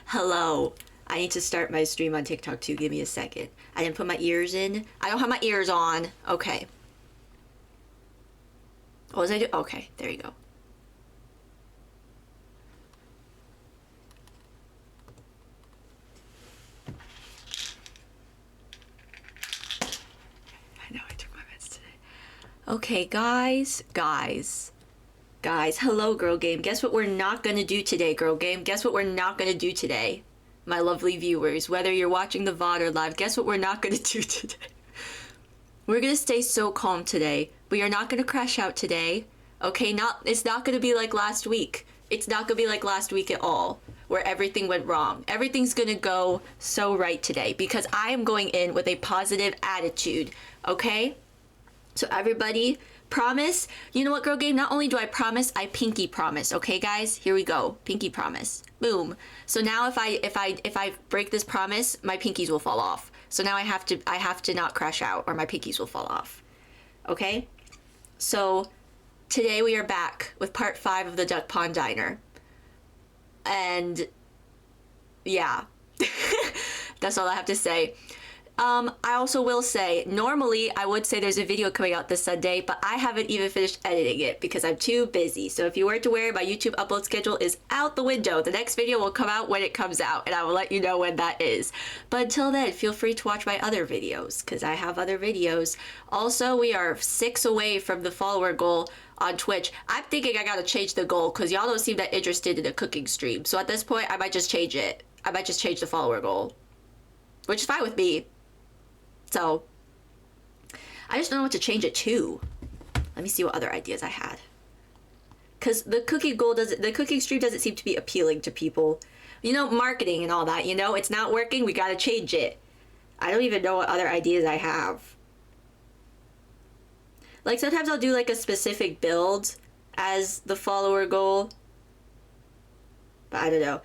Hello. I need to start my stream on TikTok too. Give me a second. I didn't put my ears in. I don't have my ears on. Okay. What was I do? Okay, there you go. I know I took my meds today. Okay, guys. Hello, Girl Game. Guess what we're not gonna do today, Girl Game? Guess what we're not gonna do today? My lovely viewers, whether you're watching the VOD or live, guess what we're not gonna do today? We're gonna stay so calm today. We are not gonna crash out today. Okay, it's not gonna be like last week. It's not gonna be like last week at all, where everything went wrong. Everything's gonna go so right today because I am going in with a positive attitude, okay? So everybody, promise. You know what, Girl Game? Not only do I promise, I pinky promise. Okay, guys? Here we go. Pinky promise. Boom. So now if I break this promise, my pinkies will fall off. So now I have to not crash out or my pinkies will fall off. Okay? So today we are back with part 5 of the Duck Pond Diner. And yeah. That's all I have to say. I also will say, normally I would say there's a video coming out this Sunday, but I haven't even finished editing it because I'm too busy. So if you weren't aware, my YouTube upload schedule is out the window. The next video will come out when it comes out, and I will let you know when that is. But until then, feel free to watch my other videos because I have other videos. Also, we are 6 away from the follower goal on Twitch. I'm thinking I gotta change the goal because y'all don't seem that interested in a cooking stream. So at this point, I might just change it. I might just change the follower goal, which is fine with me. So, I just don't know what to change it to. Let me see what other ideas I had. Cause the cooking stream doesn't seem to be appealing to people. You know, marketing and all that, you know, it's not working, we gotta change it. I don't even know what other ideas I have. Like sometimes I'll do like a specific build as the follower goal. But I don't know.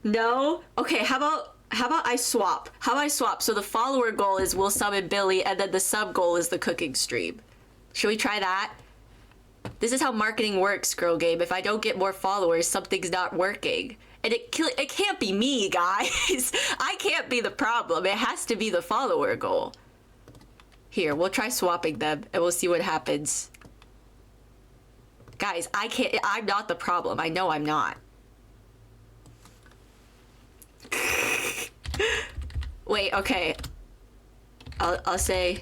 No? Okay, how about I swap? How about I swap? So the follower goal is we'll summon Billy, and then the sub goal is the cooking stream. Should we try that? This is how marketing works, Girl Game. If I don't get more followers, something's not working. And it can't be me, guys. I can't be the problem. It has to be the follower goal. Here, we'll try swapping them, and we'll see what happens. Guys, I'm not the problem. I know I'm not. Wait, okay. I'll say...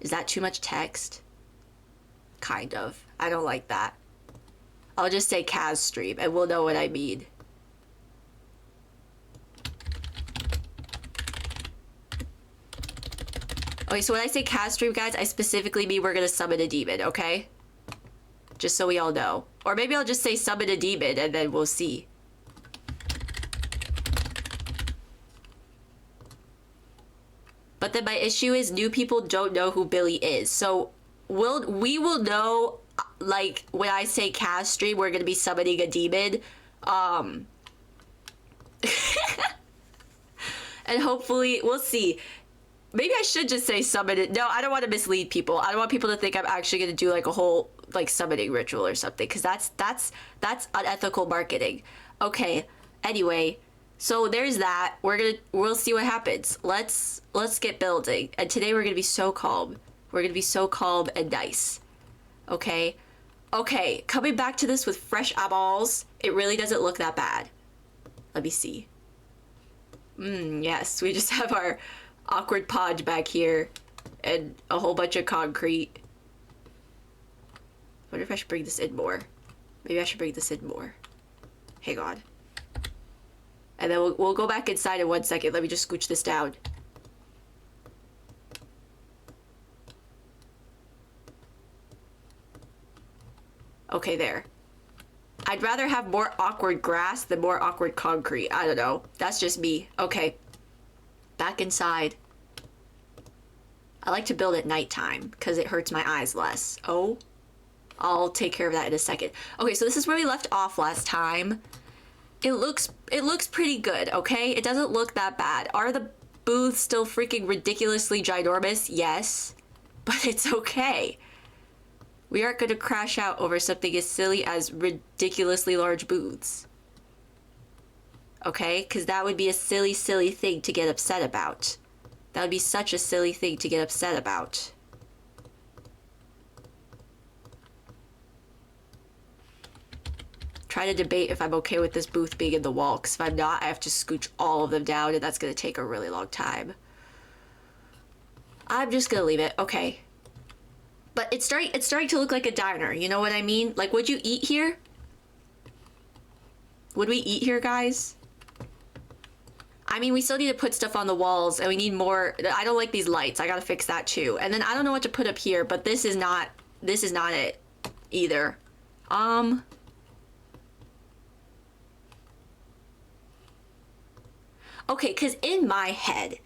Is that too much text? Kind of. I don't like that. I'll just say Kaz stream and we'll know what I mean. Okay, so when I say Kaz stream, guys, I specifically mean we're gonna summon a demon, okay? Just so we all know. Or maybe I'll just say summon a demon and then we'll see. But then my issue is new people don't know who Billy is. So we will know, like, when I say cast stream, we're gonna be summoning a demon. And hopefully, we'll see. Maybe I should just say summon it. No, I don't want to mislead people. I don't want people to think I'm actually going to do like a whole like summoning ritual or something, because that's unethical marketing. Okay. Anyway, so there's that. We'll see what happens. Let's get building. And today we're going to be so calm. We're going to be so calm and nice. Okay. Okay. Coming back to this with fresh eyeballs, it really doesn't look that bad. Let me see. Yes, we just have our awkward pod back here and a whole bunch of concrete. I wonder if I should bring this in more. Maybe I should bring this in more. Hang on. And then we'll go back inside in 1 second. Let me just scooch this down. Okay, there. I'd rather have more awkward grass than more awkward concrete. I don't know. That's just me. Okay. Back inside. I like to build at nighttime because it hurts my eyes less. Oh, I'll take care of that in a second. Okay, so this is where we left off last time. It looks pretty good, okay? It doesn't look that bad. Are the booths still freaking ridiculously ginormous? Yes. but it's okay. We aren't going to crash out over something as silly as ridiculously large booths. Okay? Because that would be a silly, silly thing to get upset about. That would be such a silly thing to get upset about. Try to debate if I'm okay with this booth being in the wall, because if I'm not, I have to scooch all of them down, and that's going to take a really long time. I'm just going to leave it. Okay. But it's starting to look like a diner, you know what I mean? Like, would you eat here? Would we eat here, guys? I mean, we still need to put stuff on the walls, and we need more. I don't like these lights. I gotta fix that too. And then I don't know what to put up here, but this is not it either. Okay, because in my head,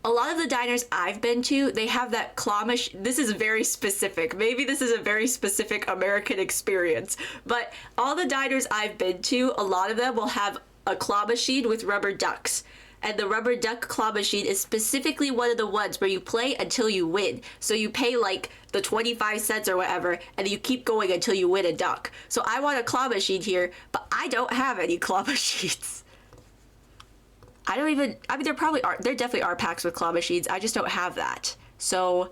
a lot of the diners I've been to, they have that claw machine. This is very specific. Maybe this is a very specific American experience, but all the diners I've been to, a lot of them will have a claw machine with rubber ducks. And the rubber duck claw machine is specifically one of the ones where you play until you win. So you pay like the 25 cents or whatever, and you keep going until you win a duck. So I want a claw machine here, but I don't have any claw machines. I mean, there definitely are packs with claw machines. I just don't have that. So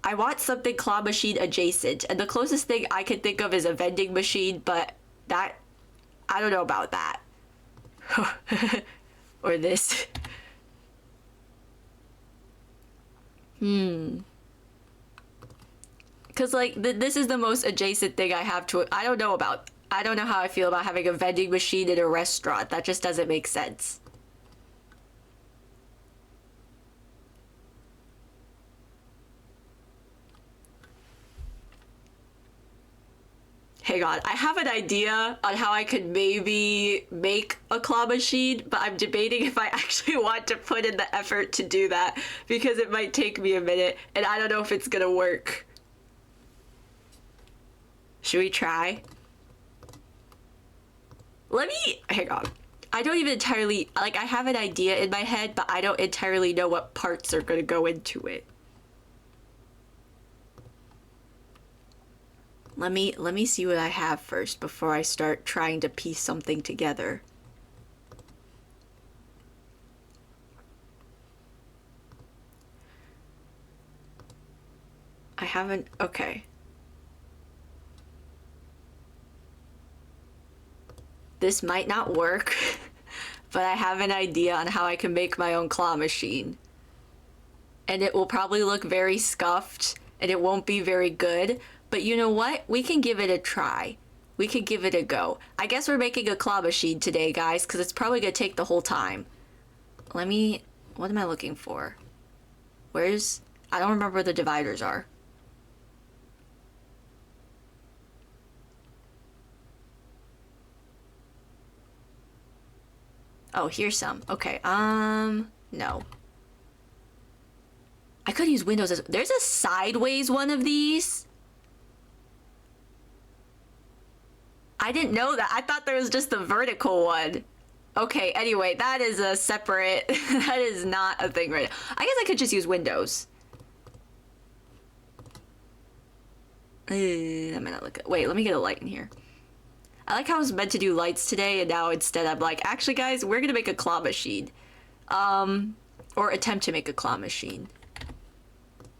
I want something claw machine adjacent. And the closest thing I can think of is a vending machine, but I don't know about that. Or this. Because, like, this is the most adjacent thing I have to it. I don't know how I feel about having a vending machine in a restaurant. That just doesn't make sense. Hang on, I have an idea on how I could maybe make a claw machine, but I'm debating if I actually want to put in the effort to do that, because it might take me a minute, and I don't know if it's gonna work. Should we try? Hang on. I don't even entirely, like, I have an idea in my head, but I don't entirely know what parts are gonna go into it. Let me see what I have first before I start trying to piece something together. I haven't, okay. This might not work, but I have an idea on how I can make my own claw machine. And it will probably look very scuffed, and it won't be very good. But you know what? We can give it a try. We can give it a go. I guess we're making a claw machine today, guys, because it's probably going to take the whole time. What am I looking for? I don't remember where the dividers are. Oh, here's some. Okay, no. I could use Windows as... There's a sideways one of these? I didn't know that. I thought there was just the vertical one. Okay, anyway, that is a separate... that is not a thing right now. I guess I could just use Windows. I might not look at... Wait, let me get a light in here. I like how I was meant to do lights today, and now instead I'm like, actually, guys, we're gonna make a claw machine. Or attempt to make a claw machine.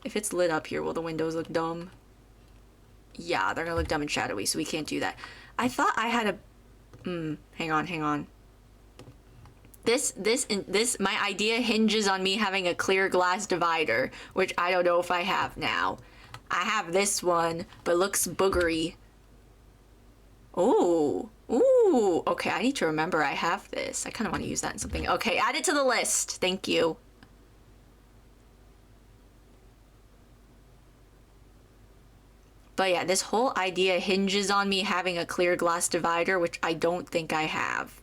If it's lit up here, will the windows look dumb? Yeah, they're gonna look dumb and shadowy, so we can't do that. I thought I had a... hang on. My idea hinges on me having a clear glass divider, which I don't know if I have now. I have this one, but it looks boogery. Ooh, okay, I need to remember I have this. I kind of want to use that in something. Okay, add it to the list. Thank you. But yeah, this whole idea hinges on me having a clear glass divider, which I don't think I have.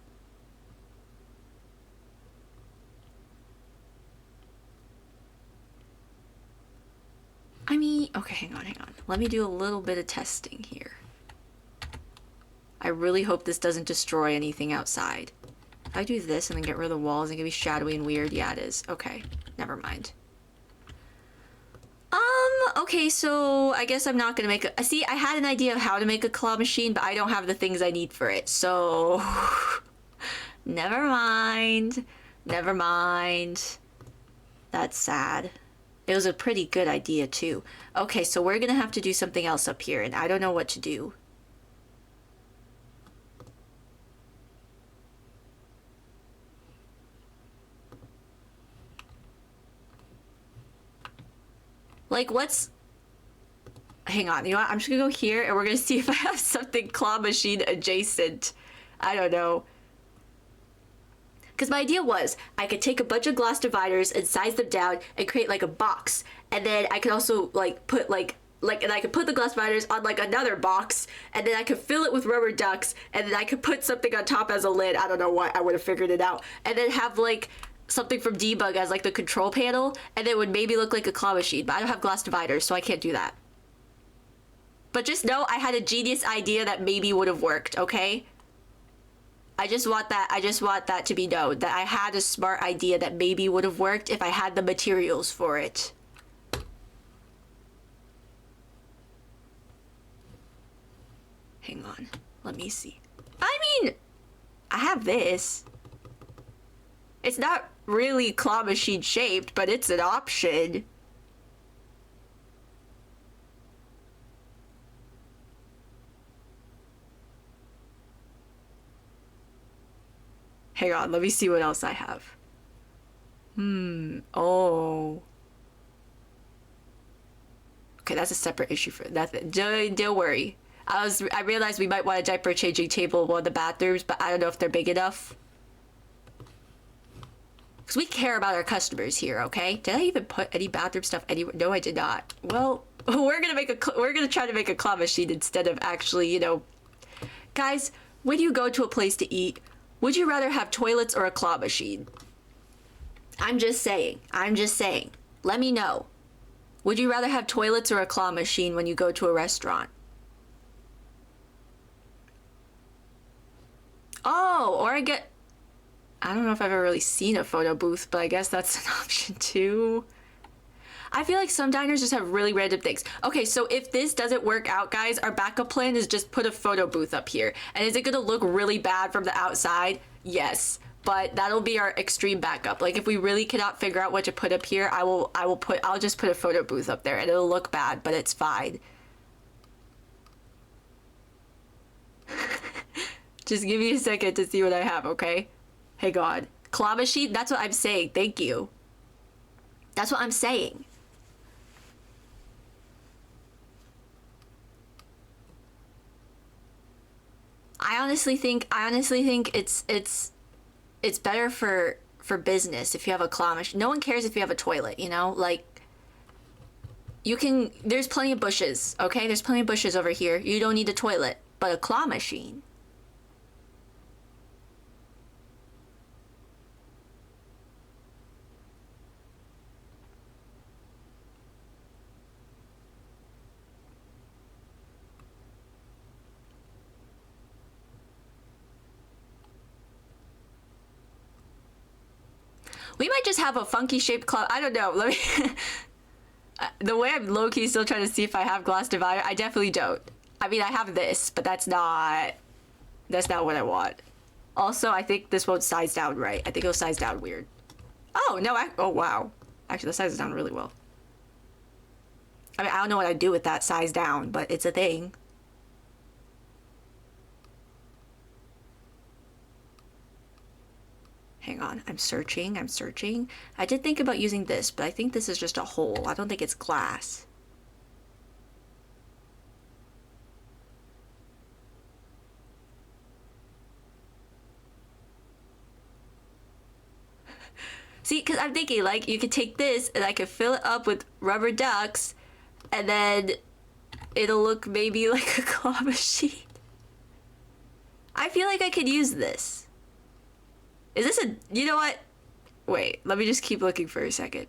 I mean, okay, hang on. Let me do a little bit of testing here. I really hope this doesn't destroy anything outside. If I do this and then get rid of the walls, it's gonna be shadowy and weird. Yeah, it is. Okay, never mind. Okay, so I guess I'm not gonna make a... See, I had an idea of how to make a claw machine, but I don't have the things I need for it, so... Never mind. Never mind. That's sad. It was a pretty good idea, too. Okay, so we're gonna have to do something else up here, and I don't know what to do. Like, what's... Hang on, you know what? I'm just gonna go here, and we're gonna see if I have something claw machine adjacent. I don't know. Because my idea was, I could take a bunch of glass dividers and size them down and create, like, a box. And then I could also, like, put, and I could put the glass dividers on, like, another box. And then I could fill it with rubber ducks. And then I could put something on top as a lid. I don't know what. I would have figured it out. And then have, like... something from Debug as like the control panel, and it would maybe look like a claw machine, but I don't have glass dividers, so I can't do that. But just know I had a genius idea that maybe would have worked, okay? I just want that to be known, that I had a smart idea that maybe would have worked if I had the materials for it. Hang on, let me see. I mean, I have this. It's not really claw machine shaped, but it's an option. Hang on, let me see what else I have. Oh. Okay, that's a separate issue for that. Don't worry. I realized we might want a diaper changing table in one of the bathrooms, but I don't know if they're big enough. Because we care about our customers here, okay? Did I even put any bathroom stuff anywhere? No, I did not. Well, we're gonna try to make a claw machine instead of actually, you know... Guys, when you go to a place to eat, would you rather have toilets or a claw machine? I'm just saying. Let me know. Would you rather have toilets or a claw machine when you go to a restaurant? Oh, or I don't know if I've ever really seen a photo booth, but I guess that's an option too. I feel like some diners just have really random things. Okay, so if this doesn't work out, guys, our backup plan is just put a photo booth up here. And is it gonna look really bad from the outside? Yes, but that'll be our extreme backup. Like if we really cannot figure out what to put up here, I'll just put a photo booth up there and it'll look bad, but it's fine. Just give me a second to see what I have, okay? Hey God. Claw machine? That's what I'm saying. Thank you. That's what I'm saying. I honestly think it's better for business if you have a claw machine. No one cares if you have a toilet, you know? Like there's plenty of bushes, okay? There's plenty of bushes over here. You don't need a toilet, but a claw machine. We might just have a funky shaped claw. I don't know. Let me... The way I'm low-key still trying to see if I have glass divider, I definitely don't. I mean, I have this, but that's not what I want. Also, I think this won't size down right. I think it'll size down weird. Oh, no, oh, wow. Actually, that sizes down really well. I mean, I don't know what I'd do with that size down, but it's a thing. Hang on, I'm searching. I did think about using this, but I think this is just a hole. I don't think it's glass. See, because I'm thinking, like, you could take this and I could fill it up with rubber ducks and then it'll look maybe like a claw machine. I feel like I could use this. Is this you know what? Wait, let me just keep looking for a second.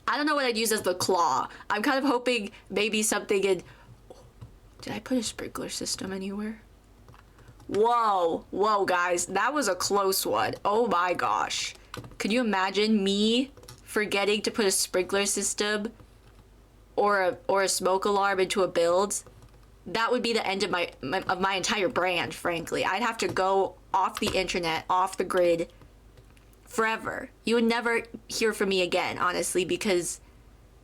I don't know what I'd use as the claw. I'm kind of hoping maybe something in... Did I put a sprinkler system anywhere? Whoa, guys, that was a close one. Oh my gosh. Could you imagine me forgetting to put a sprinkler system or a smoke alarm into a build, that would be the end of my entire brand, frankly. I'd have to go off the internet, off the grid forever. You would never hear from me again, honestly, because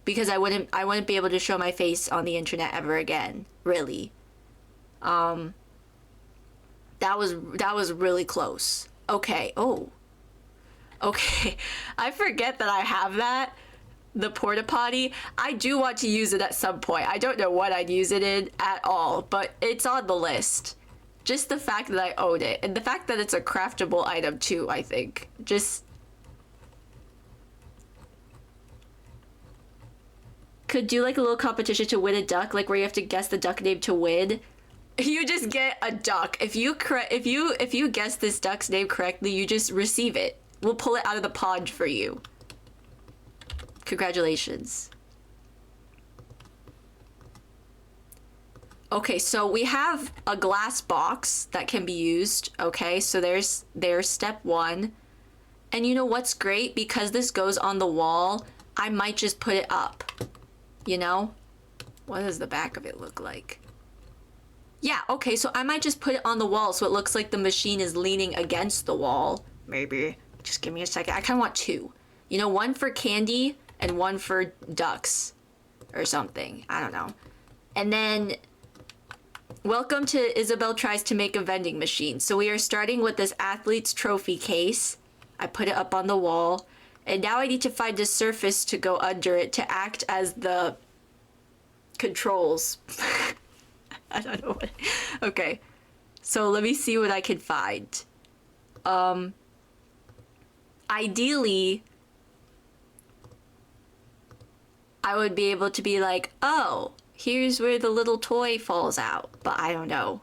I wouldn't be able to show my face on the internet ever again, really. That was really close. Okay. Oh. Okay. I forget that I have that. The porta potty. I do want to use it at some point. I don't know what I'd use it in at all, but it's on the list. Just the fact that I own it, and the fact that it's a craftable item too, I think. Just could do like a little competition to win a duck, like where you have to guess the duck name to win. You just get a duck. If you guess this duck's name correctly, you just receive it. We'll pull it out of the pond for you. Congratulations. Okay, so we have a glass box that can be used. Okay, so there's step one. And you know what's great? Because this goes on the wall, I might just put it up. You know? What does the back of it look like? Yeah, okay, so I might just put it on the wall so it looks like the machine is leaning against the wall. Maybe. Just give me a second. I kind of want two. You know, one for candy and one for ducks or something. I don't know. And then, welcome to Isabelle Tries to Make a Vending Machine. So we are starting with this athlete's trophy case. I put it up on the wall. And now I need to find a surface to go under it to act as the controls. I don't know what. Okay. So let me see what I can find. Ideally, I would be able to be like, oh, here's where the little toy falls out. But I don't know.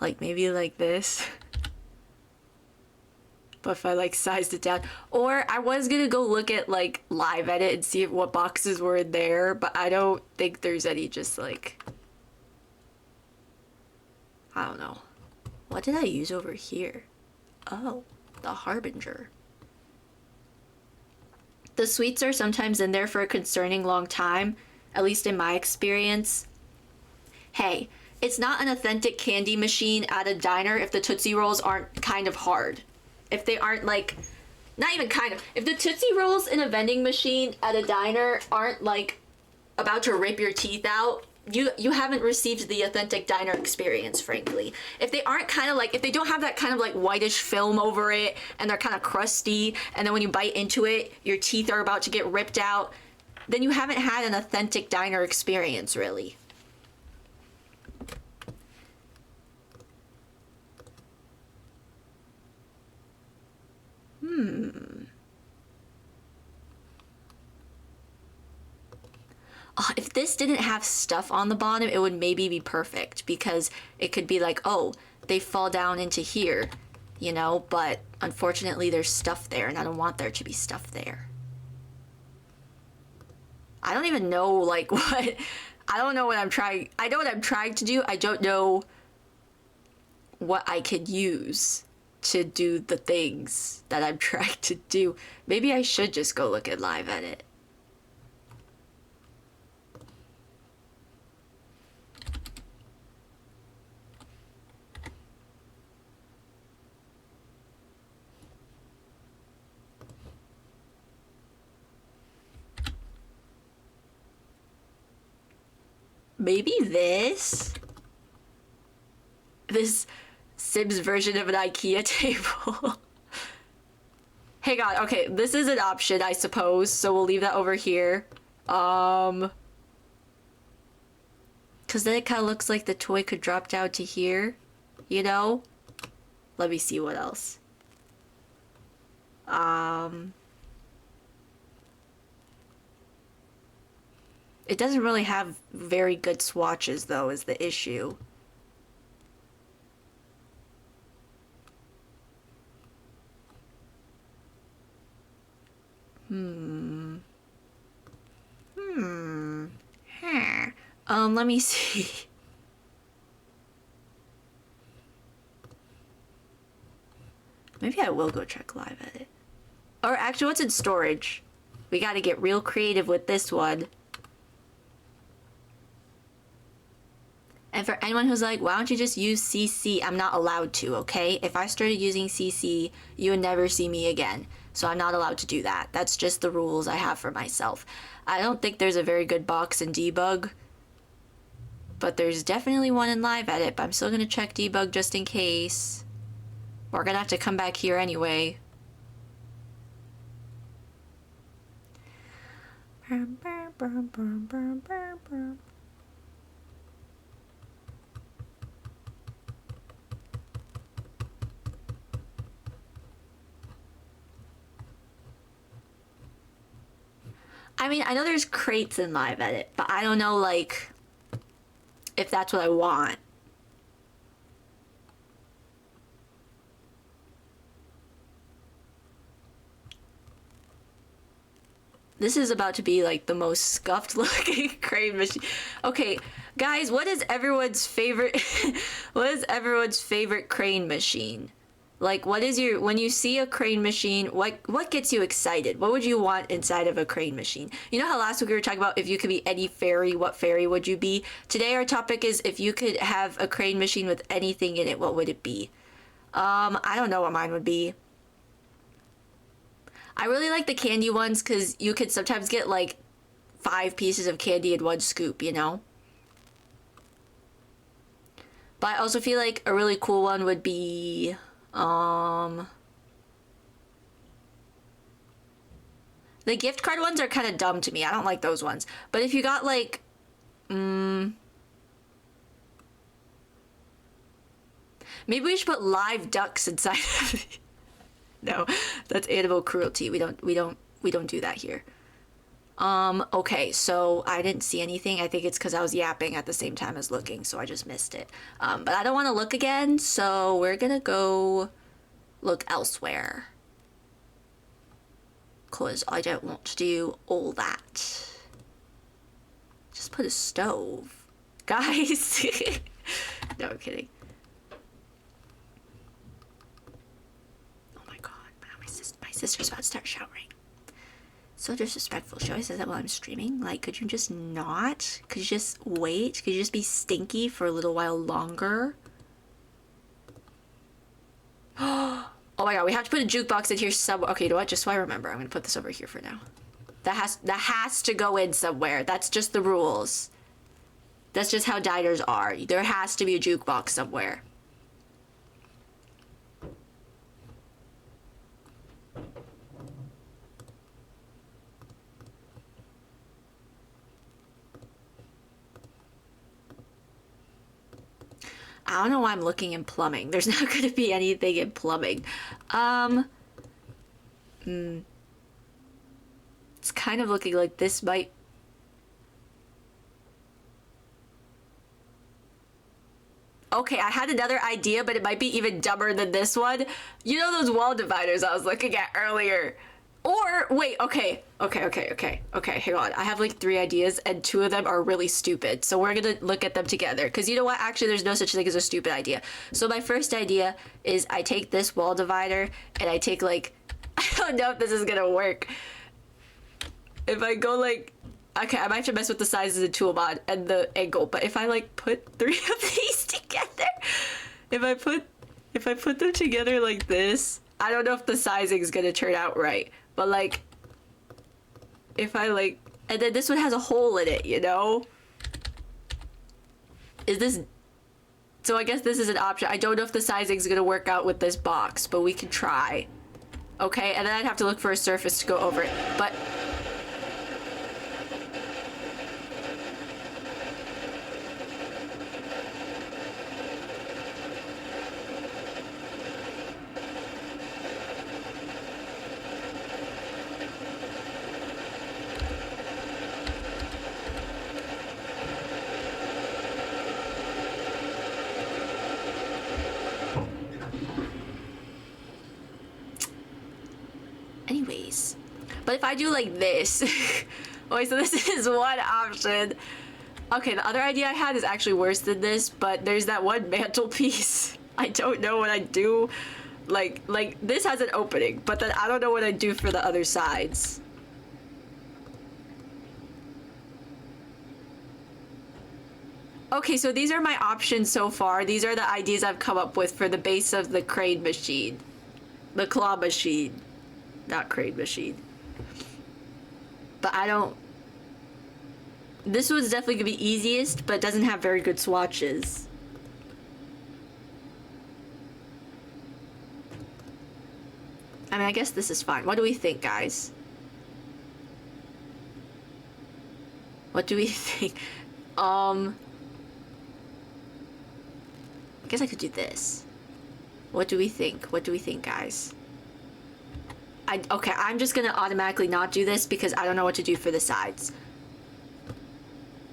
Like maybe like this. But if I like sized it down, or I was gonna go look at like Live Edit and see what boxes were in there, but I don't think there's any just like, I don't know. What did I use over here? Oh, the Harbinger. The sweets are sometimes in there for a concerning long time, at least in my experience. Hey, it's not an authentic candy machine at a diner if the Tootsie Rolls aren't kind of hard. If they aren't like, not even kind of, if the Tootsie Rolls in a vending machine at a diner aren't like about to rip your teeth out, you haven't received the authentic diner experience, frankly. If they aren't kind of like, if they don't have that kind of like whitish film over it and they're kind of crusty, and then when you bite into it, your teeth are about to get ripped out, then you haven't had an authentic diner experience, really. If this didn't have stuff on the bottom, it would maybe be perfect, because it could be like, oh, they fall down into here, you know, but unfortunately there's stuff there and I don't want there to be stuff there. I don't even know like what, I don't know what I'm trying, I know what I'm trying to do, I don't know what I could use to do the things that I'm trying to do. Maybe I should just go look at Live Edit. Maybe this Sims version of an IKEA table. Hang on, okay, this is an option, I suppose, so we'll leave that over here. Cause then it kind of looks like the toy could drop down to here, you know? Let me see what else. It doesn't really have very good swatches, though, is the issue. Let me see. Maybe I will go check live edit. Or actually, what's in storage? We gotta get real creative with this one. And for anyone who's like, why don't you just use CC? I'm not allowed to, okay? If I started using CC, you would never see me again. So I'm not allowed to do that. That's just the rules I have for myself. I don't think there's a very good box in debug, but there's definitely one in live edit, but I'm still gonna check debug just in case. We're gonna have to come back here anyway. I mean, I know there's crates in live edit, but I don't know, like, if that's what I want. This is about to be like the most scuffed looking crane machine. Okay, guys, what is everyone's favorite what is everyone's favorite crane machine? Like, what is your, when you see a crane machine, what gets you excited? What would you want inside of a crane machine? You know how last week we were talking about if you could be any fairy, what fairy would you be? Today our topic is if you could have a crane machine with anything in it, what would it be? I don't know what mine would be. I really like the candy ones because you could sometimes get like 5 pieces of candy in one scoop, you know? But I also feel like a really cool one would be, the gift card ones are kind of dumb to me. I don't like those ones. But if you got like, maybe we should put live ducks inside of it. No, that's animal cruelty. We don't do that here. Okay, so I didn't see anything. I think it's because I was yapping at the same time as looking, so I just missed it. But I don't want to look again, so we're gonna go look elsewhere. Because I don't want to do all that. Just put a stove. Guys! No, I'm kidding. My sister's about to start showering. So disrespectful. She always says that while I'm streaming. Like, could you just not? Could you just wait? Could you just be stinky for a little while longer? Oh my god, we have to put a jukebox in here somewhere. Okay, you know what? Just so I remember, I'm gonna put this over here for now. That has to go in somewhere. That's just the rules. That's just how diners are. There has to be a jukebox somewhere. I don't know why I'm looking in plumbing. There's not going to be anything in plumbing. It's kind of looking like this might... Okay, I had another idea, but it might be even dumber than this one. You know those wall dividers I was looking at earlier? Or, wait, okay, hang on. I have like 3 ideas and 2 of them are really stupid. So we're gonna look at them together. Because you know what? Actually, there's no such thing as a stupid idea. So my first idea is I take this wall divider and I take like, I don't know if this is gonna work. If I go like, okay, I might have to mess with the size of the tool mod and the angle. But if I like put 3 of these together, if I put them together like this, I don't know if the sizing is gonna turn out right. But like, if I like, and then this one has a hole in it, you know? Is this, so I guess this is an option. I don't know if the sizing is gonna work out with this box, but we can try. Okay, and then I'd have to look for a surface to go over it, but. Anyways, but if I do like this, okay, so this is one option. Okay, the other idea I had is actually worse than this, but there's that one mantelpiece. I don't know what I'd do. Like this has an opening, but then I don't know what I do for the other sides. Okay, so these are my options so far. These are the ideas I've come up with for the base of the crane machine. The claw machine. Not crane machine. But I don't... This was definitely gonna be easiest, but doesn't have very good swatches. I mean, I guess this is fine. What do we think, guys? What do we think? I guess I could do this. What do we think? What do we think, guys? Okay, I'm just gonna automatically not do this because I don't know what to do for the sides.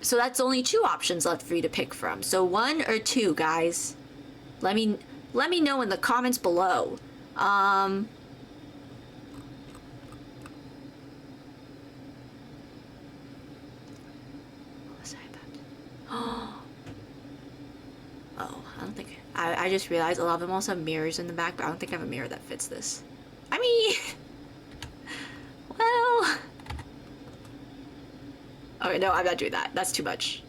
So that's only 2 options left for you to pick from. So 1 or 2, guys. Let me know in the comments below. What was I about? Oh, I don't think... I just realized a lot of them also have mirrors in the back, but I don't think I have a mirror that fits this. I mean... Well... Okay, no, I'm not doing that. That's too much.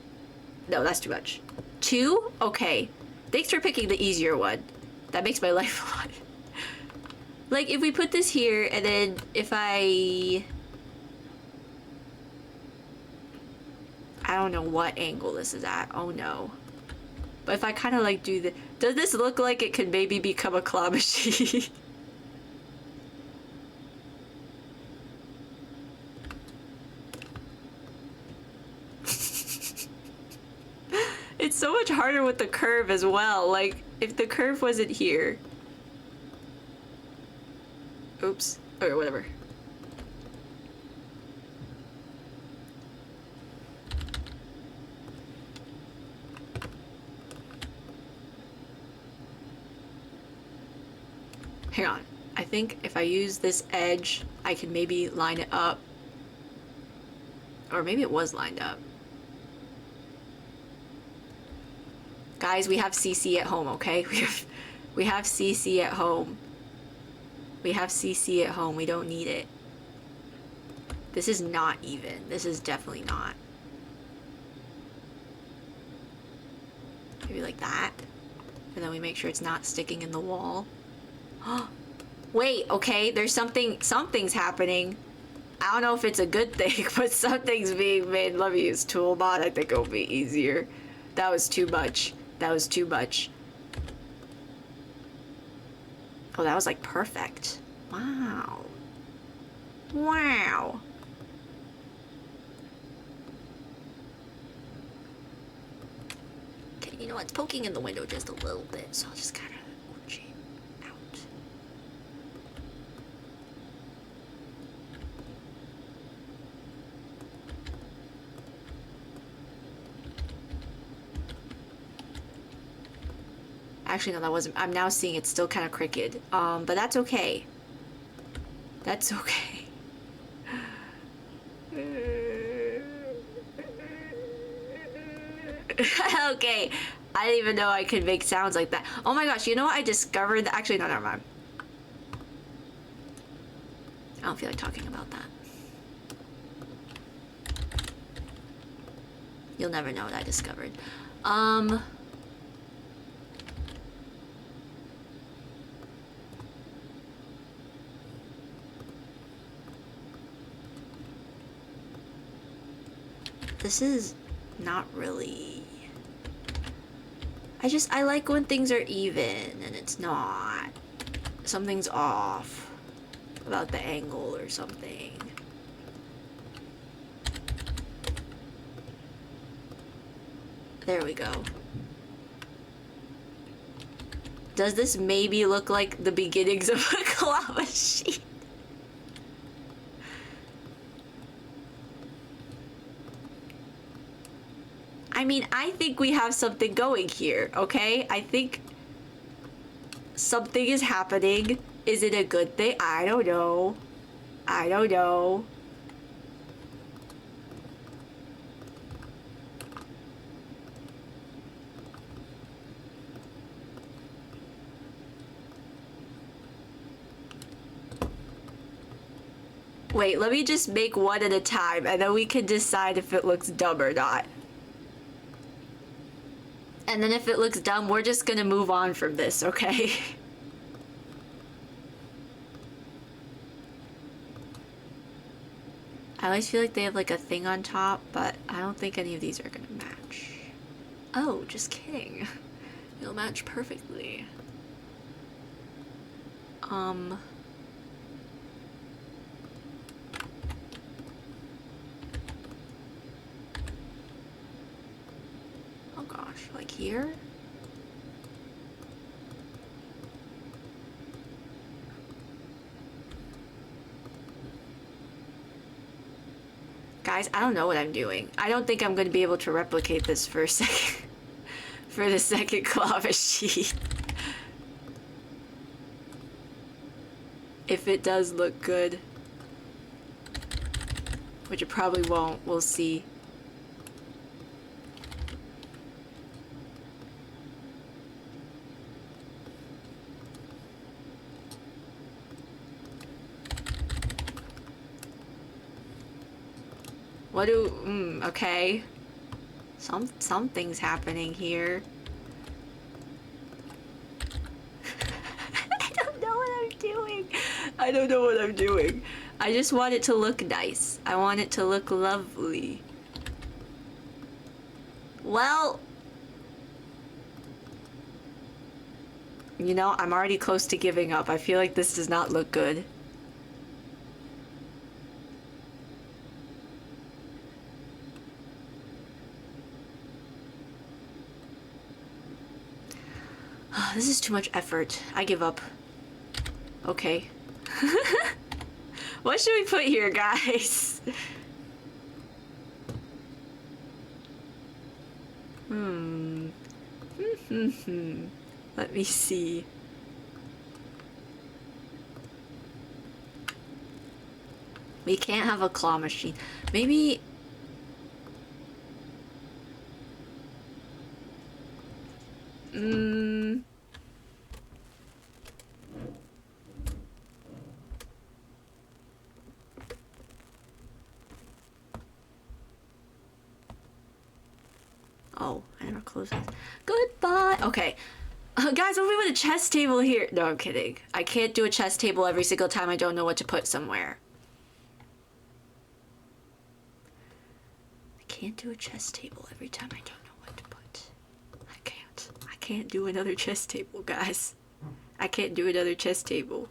No, that's too much. 2? Okay. Thanks for picking the easier one. That makes my life a lot. Like, if we put this here, and then if I don't know what angle this is at. Oh, no. But if I kind of, like, do the... Does this look like it could maybe become a claw machine? It's so much harder with the curve as well. Like, if the curve wasn't here... Oops. Okay, whatever. Hang on. I think if I use this edge, I can maybe line it up. Or maybe it was lined up. Guys, we have CC at home, okay? We have CC at home. We have CC at home. We don't need it. This is not even. This is definitely not. Maybe like that. And then we make sure it's not sticking in the wall. Wait, okay, there's something's happening. I don't know if it's a good thing, but something's being made. Let me use Toolbot. I think it'll be easier. That was too much. That was too much. Oh, that was like perfect. Wow. Wow. Okay, you know what? It's poking in the window just a little bit, so I'll just kind of ooch it out. Actually, no, that wasn't. I'm now seeing it's still kind of crooked. But that's okay. That's okay. Okay. I didn't even know I could make sounds like that. Oh my gosh, you know what I discovered? Actually, no, never mind. I don't feel like talking about that. You'll never know what I discovered. This is not really... I like when things are even and it's not. Something's off about the angle or something. There we go. Does this maybe look like the beginnings of a claw machine? I mean, I think we have something going here, okay? I think something is happening. Is it a good thing? I don't know. I don't know. Wait, let me just make one at a time, and then we can decide if it looks dumb or not. And then if it looks dumb, we're just gonna move on from this, okay? I always feel like they have like a thing on top, but I don't think any of these are gonna match. Oh, just kidding. It'll match perfectly. Oh gosh, like here? Guys, I don't know what I'm doing. I don't think I'm going to be able to replicate this for a second. For the second claw machine. If it does look good. Which it probably won't. We'll see. What do... okay. Something's happening here. I don't know what I'm doing. I don't know what I'm doing. I just want it to look nice. I want it to look lovely. Well... you know, I'm already close to giving up. I feel like this does not look good. This is too much effort. I give up. Okay. What should we put here, guys? Let me see. We can't have a claw machine. Maybe... oh, I never closed this. Goodbye! Okay. Guys, what if we put a chess table here? No, I'm kidding. I can't do a chess table every single time I don't know what to put somewhere. I can't do a chess table every time I don't know what to put. I can't. I can't do another chess table, guys. I can't do another chess table.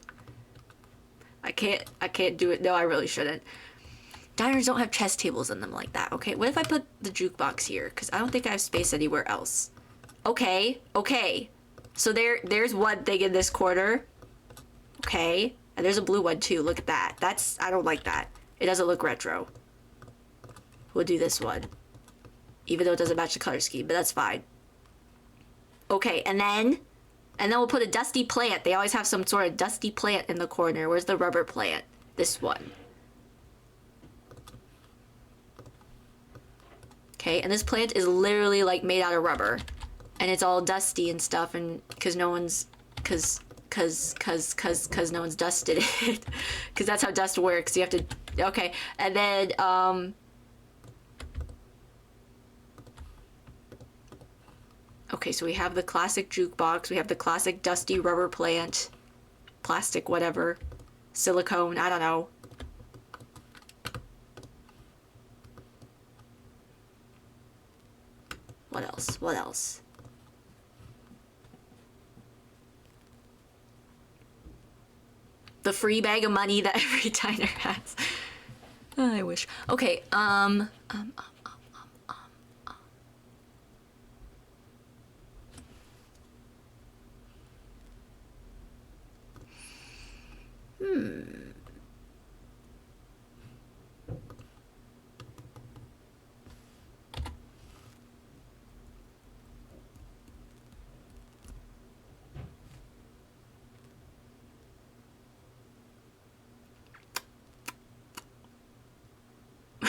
I can't do it. No, I really shouldn't. Diners don't have chess tables in them like that. Okay, what if I put the jukebox here? Because I don't think I have space anywhere else. Okay, okay. So there's one thing in this corner. Okay. And there's a blue one too. Look at that. I don't like that. It doesn't look retro. We'll do this one. Even though it doesn't match the color scheme, but that's fine. Okay, and then we'll put a dusty plant. They always have some sort of dusty plant in the corner. Where's the rubber plant? This one. Okay, and this plant is literally like made out of rubber. And it's all dusty and stuff, and because no one's dusted it. Because that's how dust works. You have to, okay. And then okay, so we have the classic jukebox, we have the classic dusty rubber plant, plastic whatever, silicone, I don't know. What else? What else? The free bag of money that every diner has. Oh, I wish. Okay,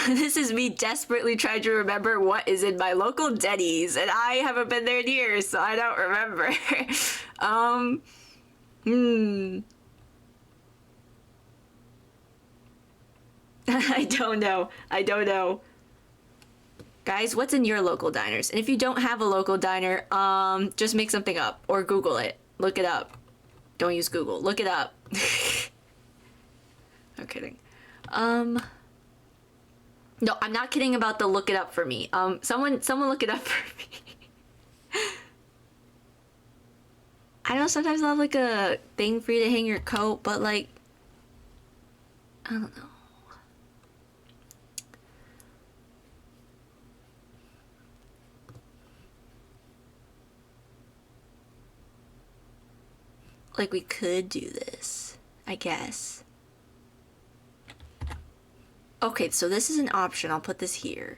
This is me desperately trying to remember what is in my local Denny's, and I haven't been there in years, so I don't remember. I don't know. I don't know. Guys, what's in your local diners? And if you don't have a local diner, just make something up or Google it. Look it up. Don't use Google. Look it up. I'm kidding. No, I'm not kidding about the look it up for me. Someone look it up for me. I know sometimes I'll have like a thing for you to hang your coat, but like, I don't know. Like we could do this, I guess. Okay, so this is an option. I'll put this here.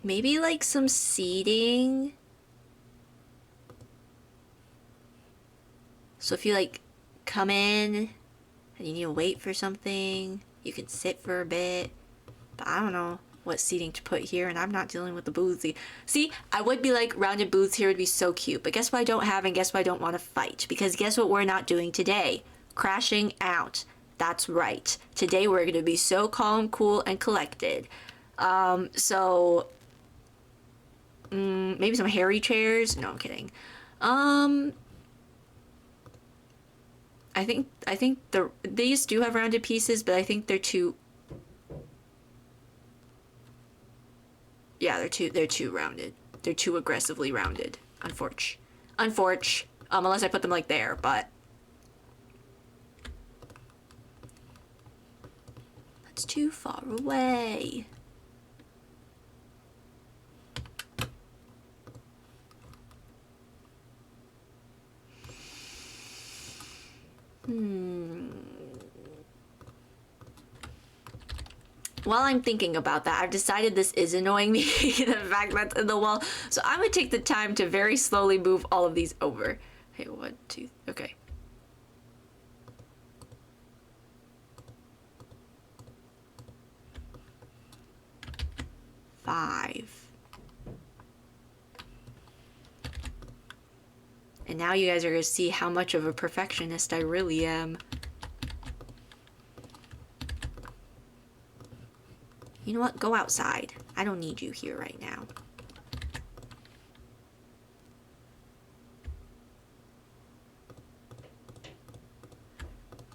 Maybe like some seating. So if you like come in and you need to wait for something, you can sit for a bit. But I don't know what seating to put here, and I'm not dealing with the booths. See, I would be like, rounded booths here would be so cute, but guess what I don't have, and guess what I don't want to fight? Because guess what we're not doing today? Crashing out. That's right. Today we're going to be so calm, cool, and collected. Maybe some hairy chairs? No, I'm kidding. I think these do have rounded pieces, but I think they're too... Yeah, they're too rounded. They're too aggressively rounded. Unfortunately. Unless I put them like there, but... That's too far away. While I'm thinking about that, I've decided this is annoying me, the fact that's in the wall. So I'm gonna take the time to very slowly move all of these over. Hey, 1, 2, okay. Five. And now you guys are gonna see how much of a perfectionist I really am. You know what? Go outside. I don't need you here right now.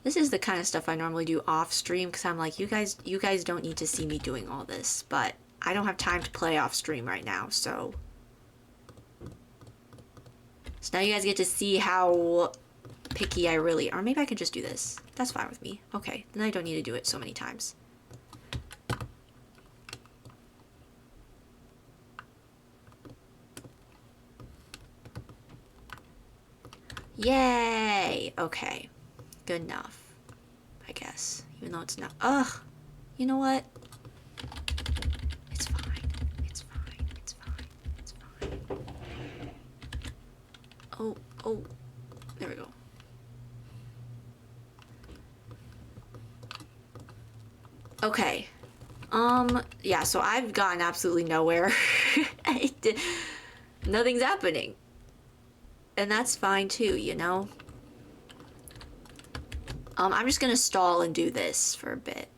This is the kind of stuff I normally do off stream because I'm like, you guys don't need to see me doing all this, but I don't have time to play off stream right now, so now you guys get to see how picky I really... Or maybe I can just do this. That's fine with me. Okay, then I don't need to do it so many times. Yay! Okay. Good enough. I guess. Even though it's not... Ugh! You know what? It's fine. It's fine. It's fine. It's fine. Oh. There we go. Okay. Yeah, so I've gotten absolutely nowhere. Nothing's happening. And that's fine too, you know? I'm just gonna stall and do this for a bit.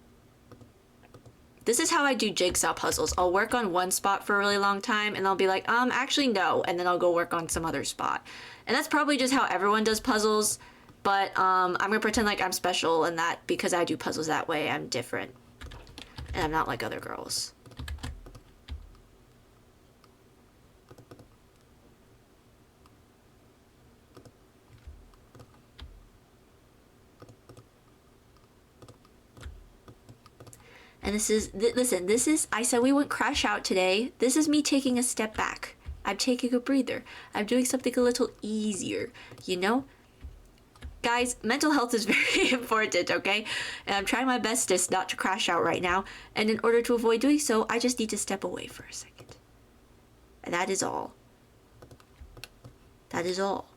This is how I do jigsaw puzzles. I'll work on one spot for a really long time and I'll be like, actually no, and then I'll go work on some other spot. And that's probably just how everyone does puzzles, but I'm gonna pretend like I'm special and that because I do puzzles that way, I'm different. And I'm not like other girls. And this is, listen, this is, I said we wouldn't crash out today. This is me taking a step back. I'm taking a breather. I'm doing something a little easier, you know? Guys, mental health is very important, okay? And I'm trying my bestest not to crash out right now. And in order to avoid doing so, I just need to step away for a second. And that is all. That is all.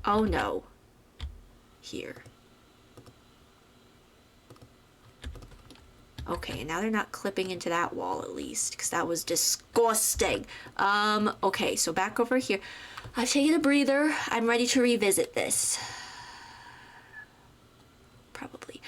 Oh no. Here. Okay, now they're not clipping into that wall at least, because that was disgusting. Okay, so back over here. I've taken a breather. I'm ready to revisit this. Probably.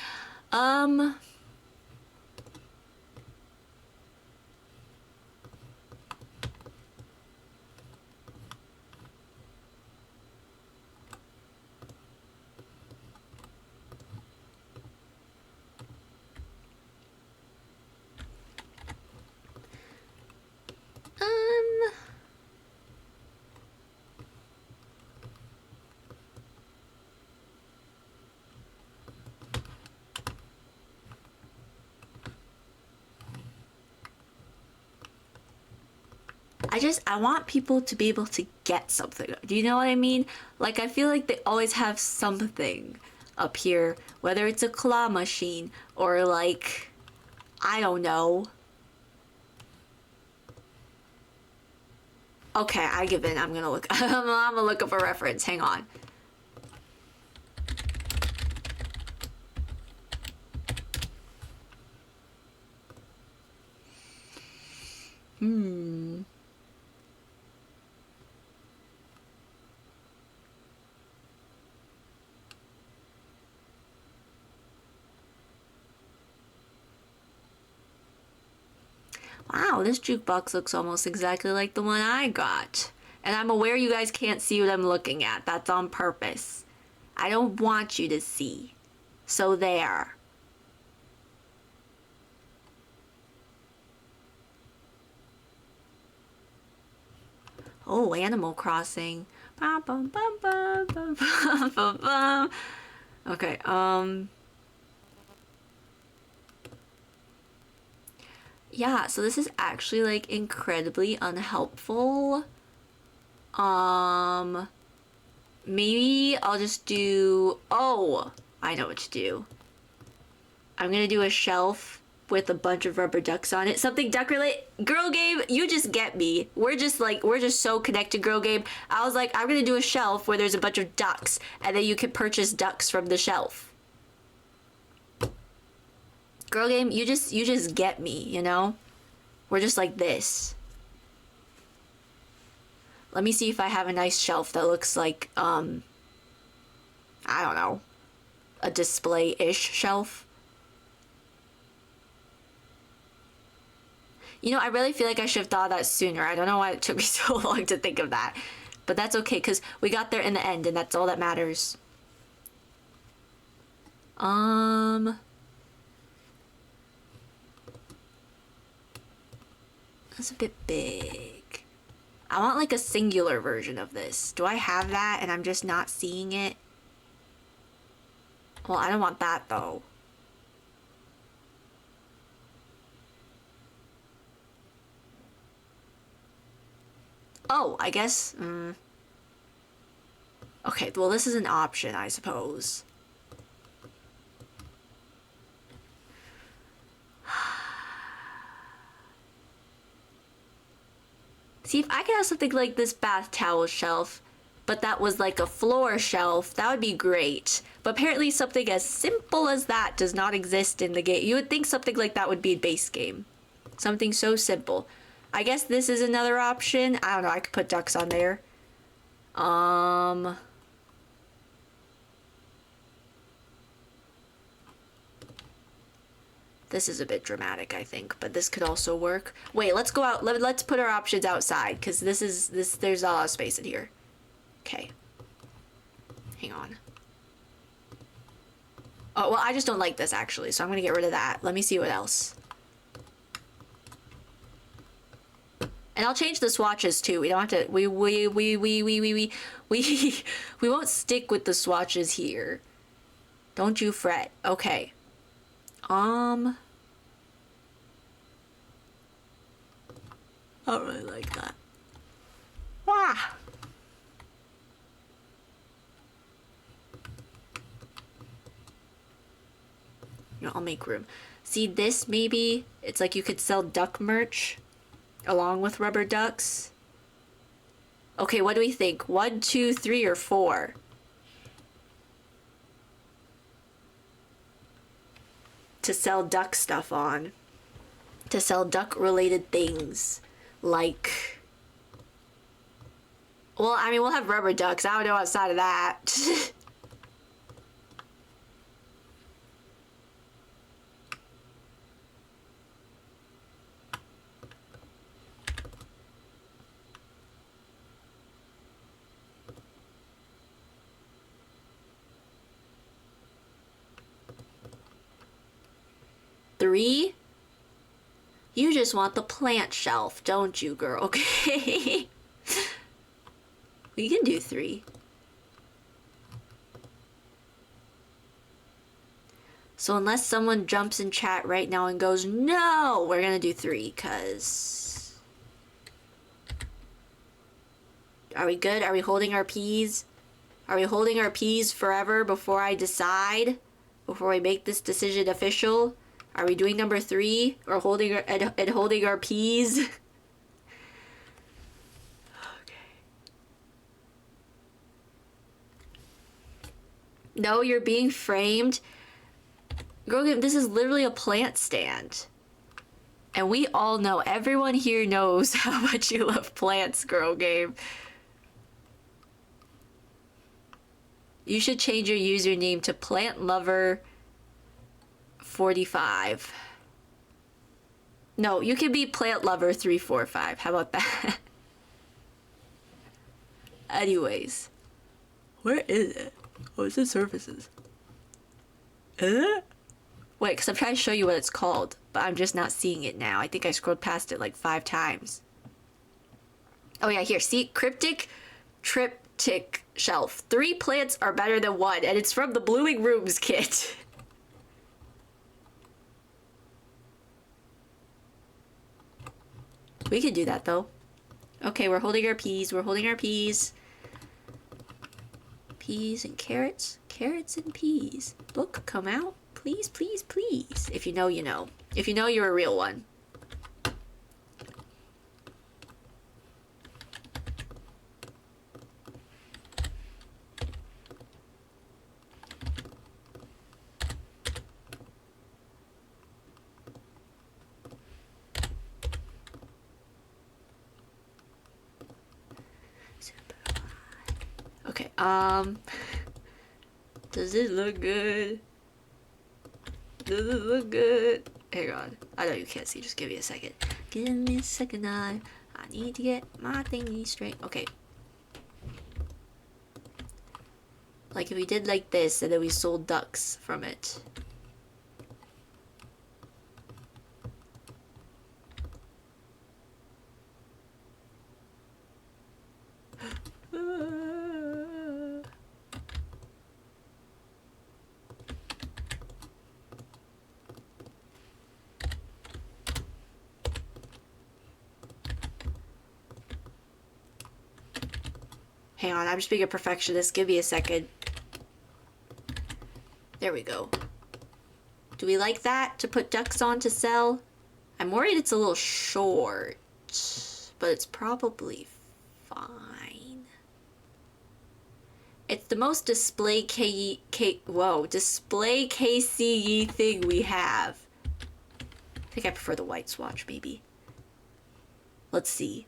I want people to be able to get something. Do you know what I mean? Like, I feel like they always have something up here, whether it's a claw machine or like, I don't know. Okay, I give in. I'm gonna look. I'm gonna look up a reference. Hang on. Wow, this jukebox looks almost exactly like the one I got. And I'm aware you guys can't see what I'm looking at. That's on purpose. I don't want you to see. So there. Oh, Animal Crossing. Bum, bum, bum, bum, bum, bum, bum, bum. Okay, yeah, so this is actually like incredibly unhelpful. Maybe I'll just do, oh, I know what to do. I'm gonna do a shelf with a bunch of rubber ducks on it. Something duck related. Girl Game, you just get me. We're just so connected, Girl Game. I was like, I'm gonna do a shelf where there's a bunch of ducks, and then you can purchase ducks from the shelf. Girl Game, you just get me, you know? We're just like this. Let me see if I have a nice shelf that looks like, I don't know, a display-ish shelf. You know, I really feel like I should have thought of that sooner. I don't know why it took me so long to think of that. But that's okay, because we got there in the end, and that's all that matters. That's a bit big. I want like a singular version of this. Do I have that and I'm just not seeing it? Well, I don't want that though. Oh, I guess, okay, well this is an option, I suppose. See, if I could have something like this bath towel shelf, but that was like a floor shelf, that would be great. But apparently something as simple as that does not exist in the game. You would think something like that would be a base game. Something so simple. I guess this is another option. I don't know, I could put ducks on there. This is a bit dramatic, I think, but this could also work. Wait, let's go out. Let's put our options outside, because there's a lot of space in here. Okay. Hang on. Oh, well, I just don't like this, actually, so I'm gonna get rid of that. Let me see what else. And I'll change the swatches, too. We don't have to... We won't stick with the swatches here. Don't you fret. Okay. I don't really like that. Ah! No, I'll make room. See this, maybe? It's like you could sell duck merch along with rubber ducks. Okay, what do we think? 1, 2, 3, or 4? to sell duck stuff on. To sell duck related things. Like, well, I mean, we'll have rubber ducks. I don't know outside of that. Three? You just want the plant shelf, don't you, girl? Okay. We can do 3. So unless someone jumps in chat right now and goes, no, we're gonna do 3, cause... Are we good? Are we holding our peas? Are we holding our peas forever before I decide? Before we make this decision official? Are we doing number 3? Or holding our, and holding our peas? Okay. No, you're being framed. Girl Game, this is literally a plant stand. And we all know, everyone here knows how much you love plants, Girl Game. You should change your username to Plant Lover 45. No, you can be Plant Lover 345. How about that? Anyways. Where is it? Oh, it's in services. Wait, because I'm trying to show you what it's called, but I'm just not seeing it now. I think I scrolled past it like 5 times. Oh yeah, here. See? Cryptic Triptych Shelf. 3 plants are better than 1, and it's from the Blooming Rooms kit. We could do that, though. Okay, we're holding our peas. We're holding our peas. Peas and carrots. Carrots and peas. Book, come out. Please, please, please. If you know, you know. If you know, you're a real one. Okay, does it look good? Does it look good? Hang on. I know you can't see, just give me a second. Give me a second, I need to get my thingy straight. Okay. Like if we did like this and then we sold ducks from it. Hang on, I'm just being a perfectionist. Give me a second. There we go. Do we like that to put ducks on to sell? I'm worried it's a little short, but it's probably fine. It's the most display display KCE thing we have. I think I prefer the white swatch, maybe. Let's see.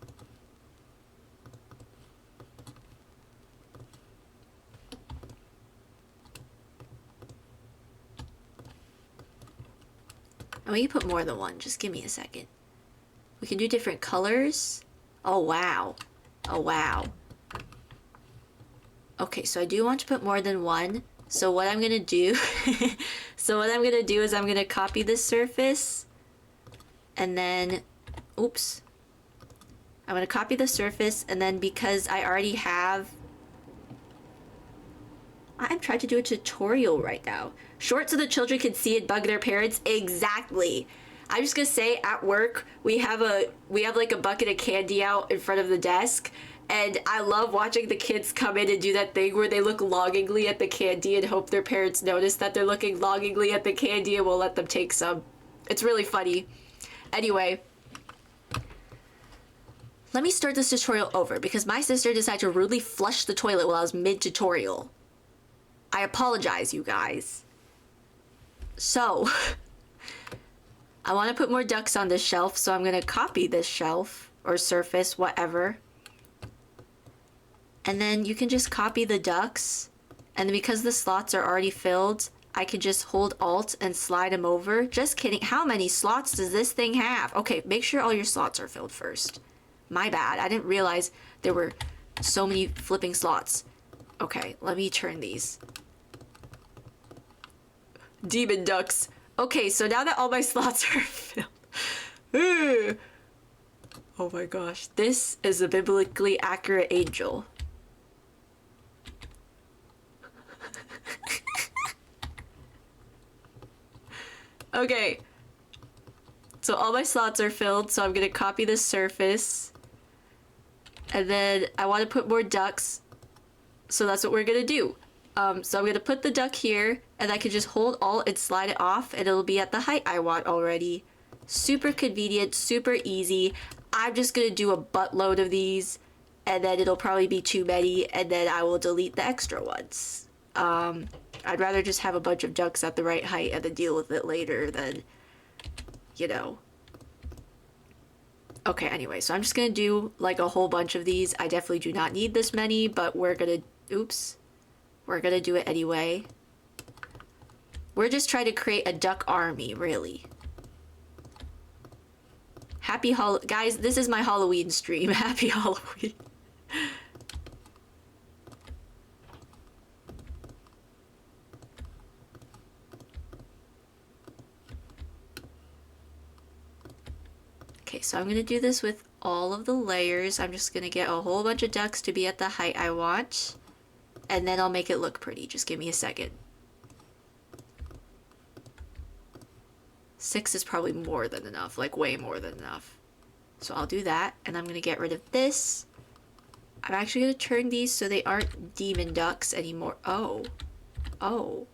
And we can put more than one. Just give me a second. We can do different colors. Oh, wow. Oh, wow. Okay, so I do want to put more than one. So what I'm going to do... is I'm going to copy this surface. And then... Oops. I'm going to copy the surface. And then because I already have... I'm trying to do a tutorial right now. Short so the children can see and bug their parents. Exactly. I'm just gonna say at work we have like a bucket of candy out in front of the desk, and I love watching the kids come in and do that thing where they look longingly at the candy and hope their parents notice that they're looking longingly at the candy and will let them take some. It's really funny. Anyway, let me start this tutorial over because my sister decided to rudely flush the toilet while I was mid-tutorial. I apologize, you guys. So, I want to put more ducks on this shelf, so I'm gonna copy this shelf or surface, whatever. And then you can just copy the ducks. And because the slots are already filled, I can just hold Alt and slide them over. Just kidding. How many slots does this thing have? Okay, make sure all your slots are filled first. My bad. I didn't realize there were so many flipping slots. Okay, let me turn these. Demon ducks. Okay, so now that all my slots are filled. Oh my gosh. This is a biblically accurate angel. Okay. So all my slots are filled, so I'm gonna copy this surface. And then I want to put more ducks. So that's what we're gonna do. So I'm gonna put the duck here, and I can just hold Alt and slide it off, and it'll be at the height I want already. Super convenient, super easy. I'm just gonna do a buttload of these, and then it'll probably be too many, and then I will delete the extra ones. I'd rather just have a bunch of ducks at the right height and then deal with it later than, you know. Okay, anyway, so I'm just gonna do like a whole bunch of these. I definitely do not need this many, but we're gonna, oops. We're gonna do it anyway. We're just trying to create a duck army, really. Happy guys, this is my Halloween stream. Happy Halloween. Okay, so I'm gonna do this with all of the layers. I'm just gonna get a whole bunch of ducks to be at the height I want. And then I'll make it look pretty. Just give me a second. 6 is probably more than enough, like way more than enough. So I'll do that, and I'm gonna get rid of this. I'm actually gonna turn these so they aren't demon ducks anymore. Oh. Oh.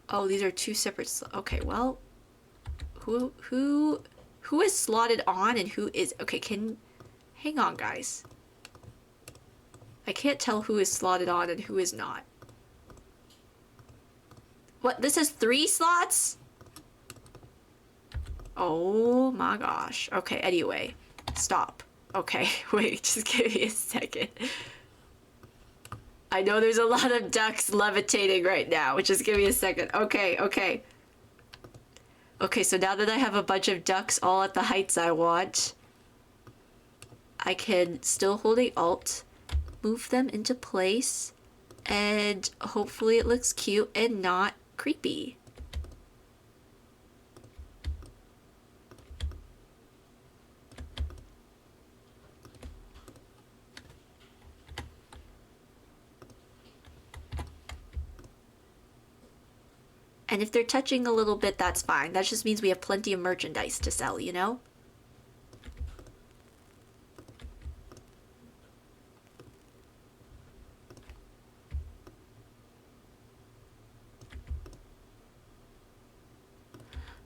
Oh, these are two separate okay, well. Who is slotted on and who is okay, hang on guys. I can't tell who is slotted on and who is not. What, this has 3 slots? Oh my gosh. Okay, anyway. Stop. Okay, wait, just give me a second. I know there's a lot of ducks levitating right now. Just give me a second. Okay, okay. Okay, so now that I have a bunch of ducks all at the heights I want, I can still hold a Alt, move them into place, and hopefully it looks cute and not creepy. And if they're touching a little bit, that's fine. That just means we have plenty of merchandise to sell, you know?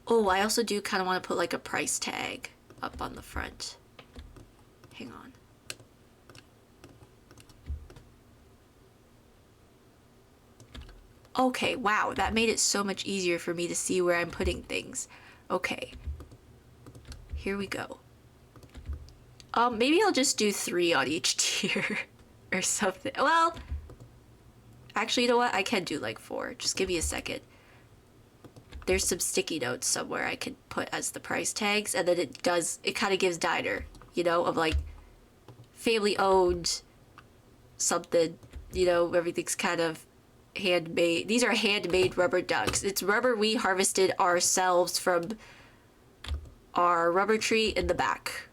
Oh, I also do kind of want to put like a price tag up on the front. Hang on. Okay, wow, that made it so much easier for me to see where I'm putting things. Okay. Here we go. Maybe I'll just do 3 on each tier or something. Well, actually, you know what? I can do like 4. Just give me a second. There's some sticky notes somewhere I can put as the price tags, and then it kind of gives diner, you know, of like family owned something, you know, everything's kind of handmade. These are handmade rubber ducks. It's rubber we harvested ourselves from our rubber tree in the back.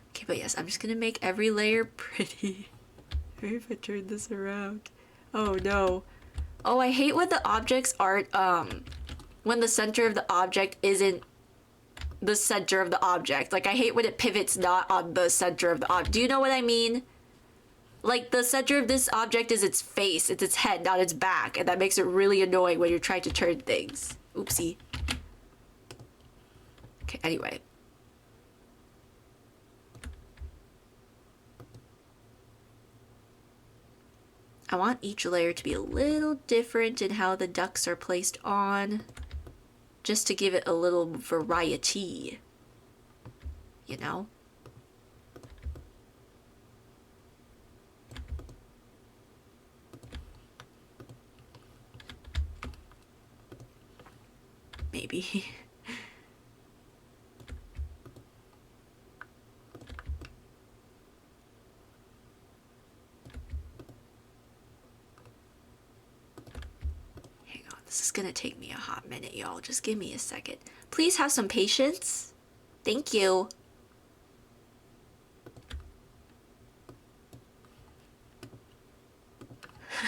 Okay, but yes, I'm just gonna make every layer pretty. Maybe if I turn this around. Oh no. Oh, I hate when the objects aren't, when the center of the object isn't the center of the object. Like, I hate when it pivots not on the center of the object. Do you know what I mean? Like, the center of this object is its face. It's its head, not its back. And that makes it really annoying when you're trying to turn things. Oopsie. Okay, anyway. I want each layer to be a little different in how the ducks are placed on, just to give it a little variety, you know? Maybe. Hang on, this is gonna take me a hot minute, y'all. Just give me a second. Please have some patience. Thank you.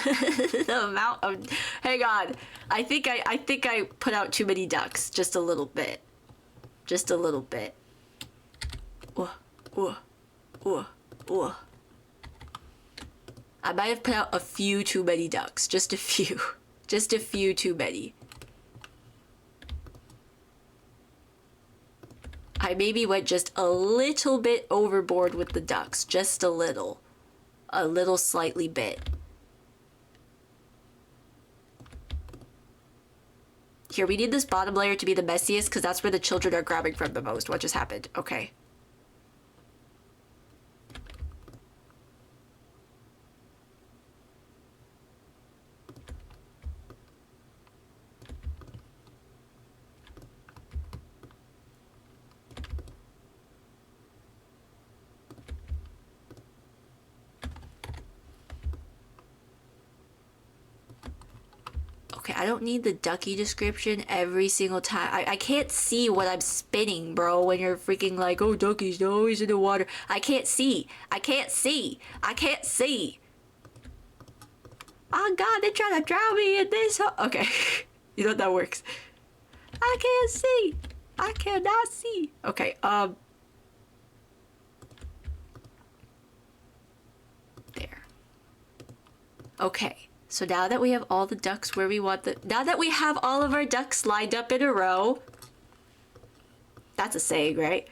The amount of... Hang on. I think I put out too many ducks. Just a little bit. Just a little bit. I might have put out a few too many ducks. Just a few. Just a few too many. I maybe went just a little bit overboard with the ducks. Just a little. A little slightly bit. Here, we need this bottom layer to be the messiest because that's where the children are grabbing from the most. What just happened? Okay. Okay, I don't need the ducky description every single time. I can't see what I'm spinning, bro, when you're freaking like, oh, duckies, they're always in the water. I can't see. I can't see. I can't see. Oh, God, they're trying to drown me in this. Okay, you know that works. I can't see. I cannot see. Okay, there. Okay. So now that we have all the ducks where we want now that we have all of our ducks lined up in a row, that's a saying, right?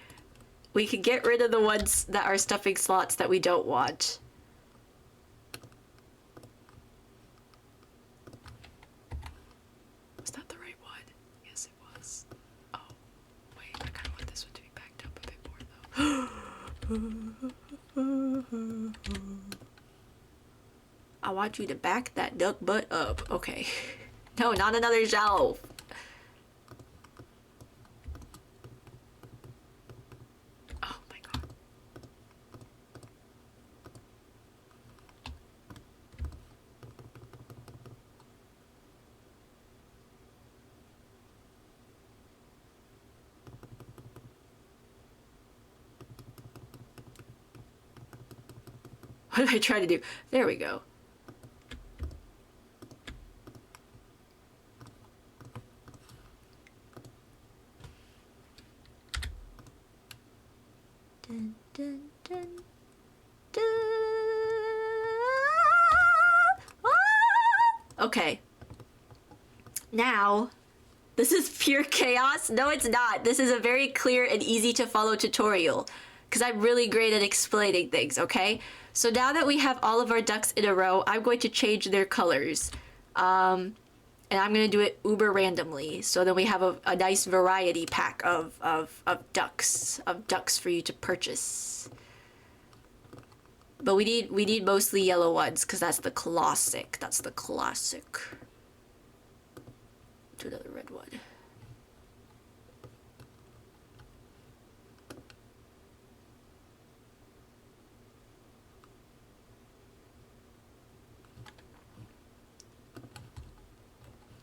We can get rid of the ones that are stuffing slots that we don't want. Was that the right one? Yes, it was. Oh, wait, I kind of want this one to be backed up a bit more, though. I want you to back that duck butt up. Okay. No, not another shelf. Oh my God. What did I try to do? There we go. Dun, dun, dun, dun. Ah! Okay. Now, this is pure chaos. No, it's not. This is a very clear and easy to follow tutorial because I'm really great at explaining things, okay? So now that we have all of our ducks in a row, I'm going to change their colors. And I'm going to do it uber randomly. So then we have a nice variety pack of ducks for you to purchase. But we need mostly yellow ones because that's the classic. That's the classic. Do another red one.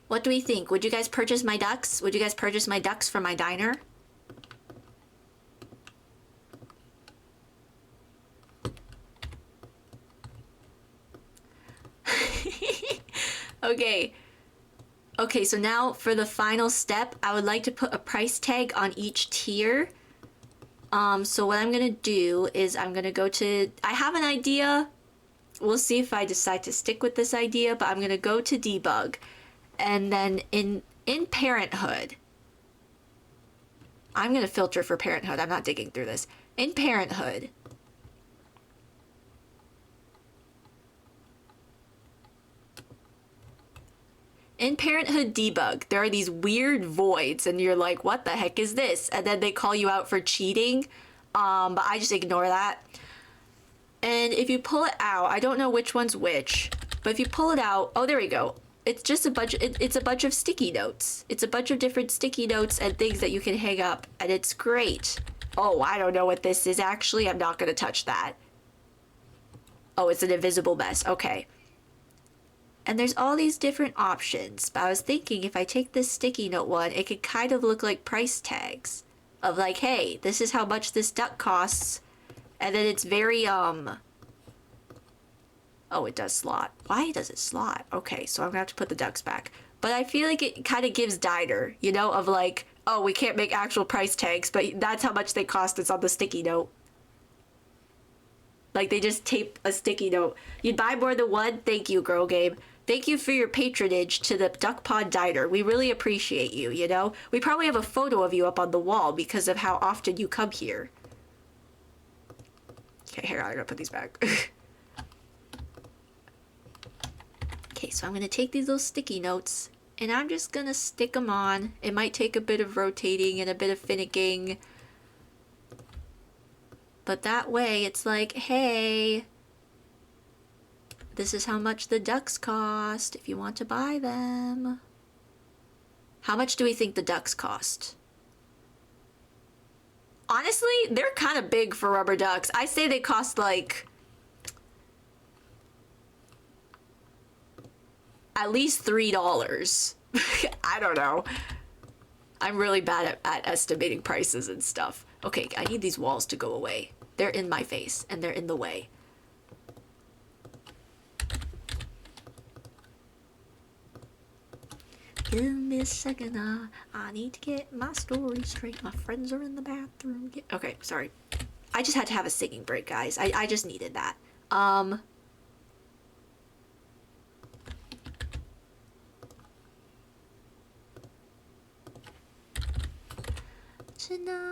What do we think? Would you guys purchase my ducks? Would you guys purchase my ducks for my diner? Okay. Okay, so now for the final step, I would like to put a price tag on each tier. So what I'm gonna do is I'm gonna go to... I have an idea. We'll see if I decide to stick with this idea, but I'm gonna go to debug. And then in Parenthood, I'm going to filter for Parenthood. I'm not digging through this. In Parenthood, In Parenthood Debug, there are these weird voids, and you're like, what the heck is this? And then they call you out for cheating, but I just ignore that. And if you pull it out, I don't know which one's which, but if you pull it out, oh, there we go. It's just a bunch, it's a bunch of sticky notes. It's a bunch of different sticky notes and things that you can hang up, and it's great. Oh, I don't know what this is actually. I'm not gonna touch that. Oh, it's an invisible mess. Okay. And there's all these different options, but I was thinking if I take this sticky note one, it could kind of look like price tags of like, hey, this is how much this duck costs. And then it's very, oh, it does slot. Why does it slot? Okay, so I'm gonna have to put the ducks back. But I feel like it kind of gives diner, you know, of like, oh, we can't make actual price tags, but that's how much they cost. It's on the sticky note. Like, they just tape a sticky note. You'd buy more than one? Thank you, Girl Game. Thank you for your patronage to the Duck Pond Diner. We really appreciate you, you know? We probably have a photo of you up on the wall because of how often you come here. Okay, here, I gotta put these back. Okay, so I'm gonna take these little sticky notes, and I'm just gonna stick them on. It might take a bit of rotating and a bit of finicking. But that way, it's like, hey, this is how much the ducks cost if you want to buy them. How much do we think the ducks cost? Honestly, they're kind of big for rubber ducks. I say they cost like at least $3. I don't know. I'm really bad at estimating prices and stuff. Okay, I need these walls to go away. They're in my face and they're in the way. Give me a second, I need to get my story straight. My friends are in the bathroom. Okay, sorry. I just had to have a singing break, guys. I just needed that. Tonight.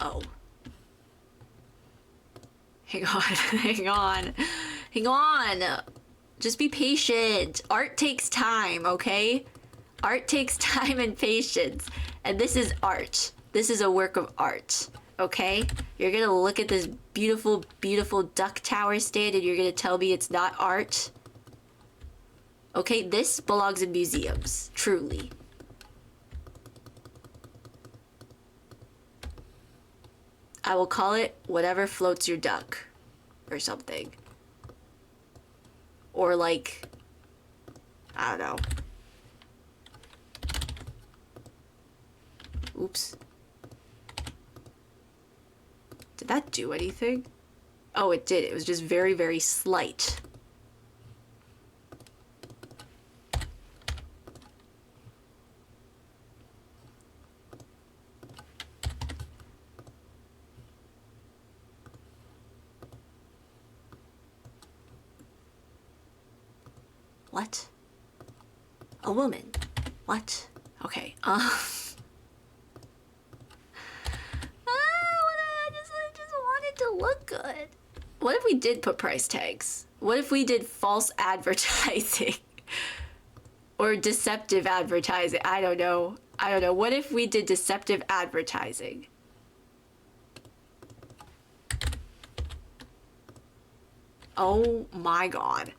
Oh. Hang on, hang on, hang on. Just be patient. Art takes time, okay? Art takes time and patience. And this is art. This is a work of art, okay? You're gonna look at this beautiful, beautiful duck tower stand and you're gonna tell me it's not art? Okay, this belongs in museums, truly. I will call it whatever floats your duck or something. Or like, I don't know. Oops. Did that do anything? Oh, it did. It was just very, very slight. What? A woman. What? Okay. I just wanted to look good. What if we did put price tags? What if we did false advertising? Or deceptive advertising? I don't know. I don't know. What if we did deceptive advertising? Oh my god.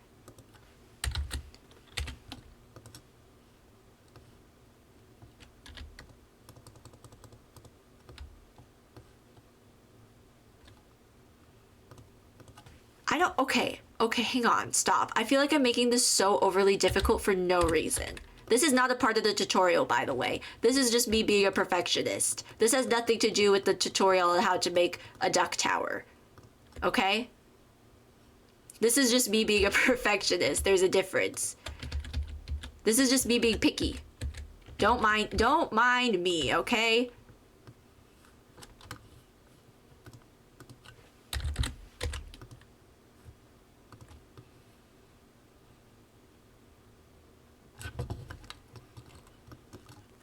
I don't, okay, hang on, stop. I feel like I'm making this so overly difficult for no reason. This is not a part of the tutorial, by the way. This is just me being a perfectionist. This has nothing to do with the tutorial on how to make a duck tower. Okay? This is just me being a perfectionist. There's a difference. This is just me being picky. Don't mind me, okay?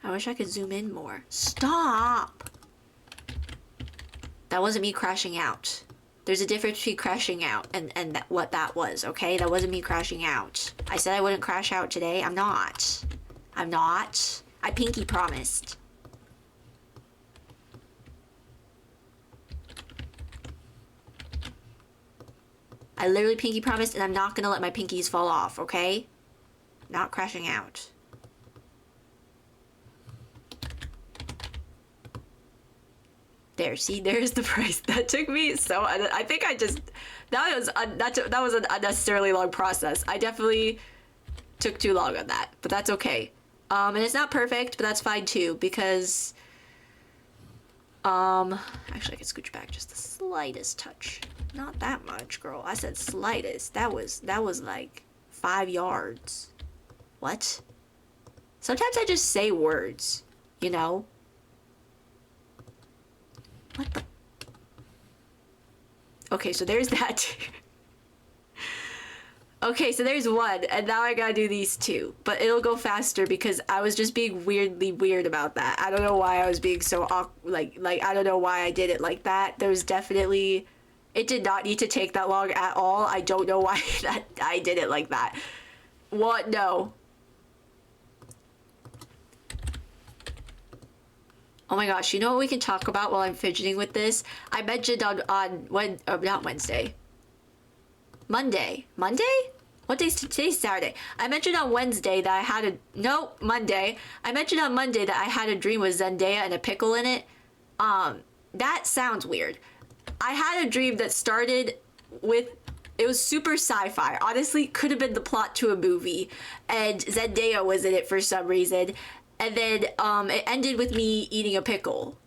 I wish I could zoom in more. Stop! That wasn't me crashing out. There's a difference between crashing out and what that was, okay? That wasn't me crashing out. I said I wouldn't crash out today. I'm not. I'm not. I pinky promised. I literally pinky promised, and I'm not gonna let my pinkies fall off, okay? Not crashing out. There, see, there's the price. That took me so. I think I just that was an unnecessarily long process. I definitely took too long on that, but that's okay. And it's not perfect, but that's fine too because actually I can scooch back just the slightest touch. Not that much, girl. I said slightest. That was like 5 yards. What? Sometimes I just say words, you know? What the? Okay, so there's that. Okay, so there's one, and now I gotta do these two. But it'll go faster because I was just being weirdly weird about that. I don't know why I was being so like I don't know why I did it like that. There was definitely, it did not need to take that long at all. I don't know why that I did it like that. What? No. Oh my gosh, you know what we can talk about while I'm fidgeting with this? I mentioned on not Wednesday. Monday? What day's today's Saturday? I mentioned on Wednesday that I had Monday. I mentioned on Monday that I had a dream with Zendaya and a pickle in it. That sounds weird. I had a dream that started with, it was super sci-fi. Honestly, could have been the plot to a movie. And Zendaya was in it for some reason. And then it ended with me eating a pickle.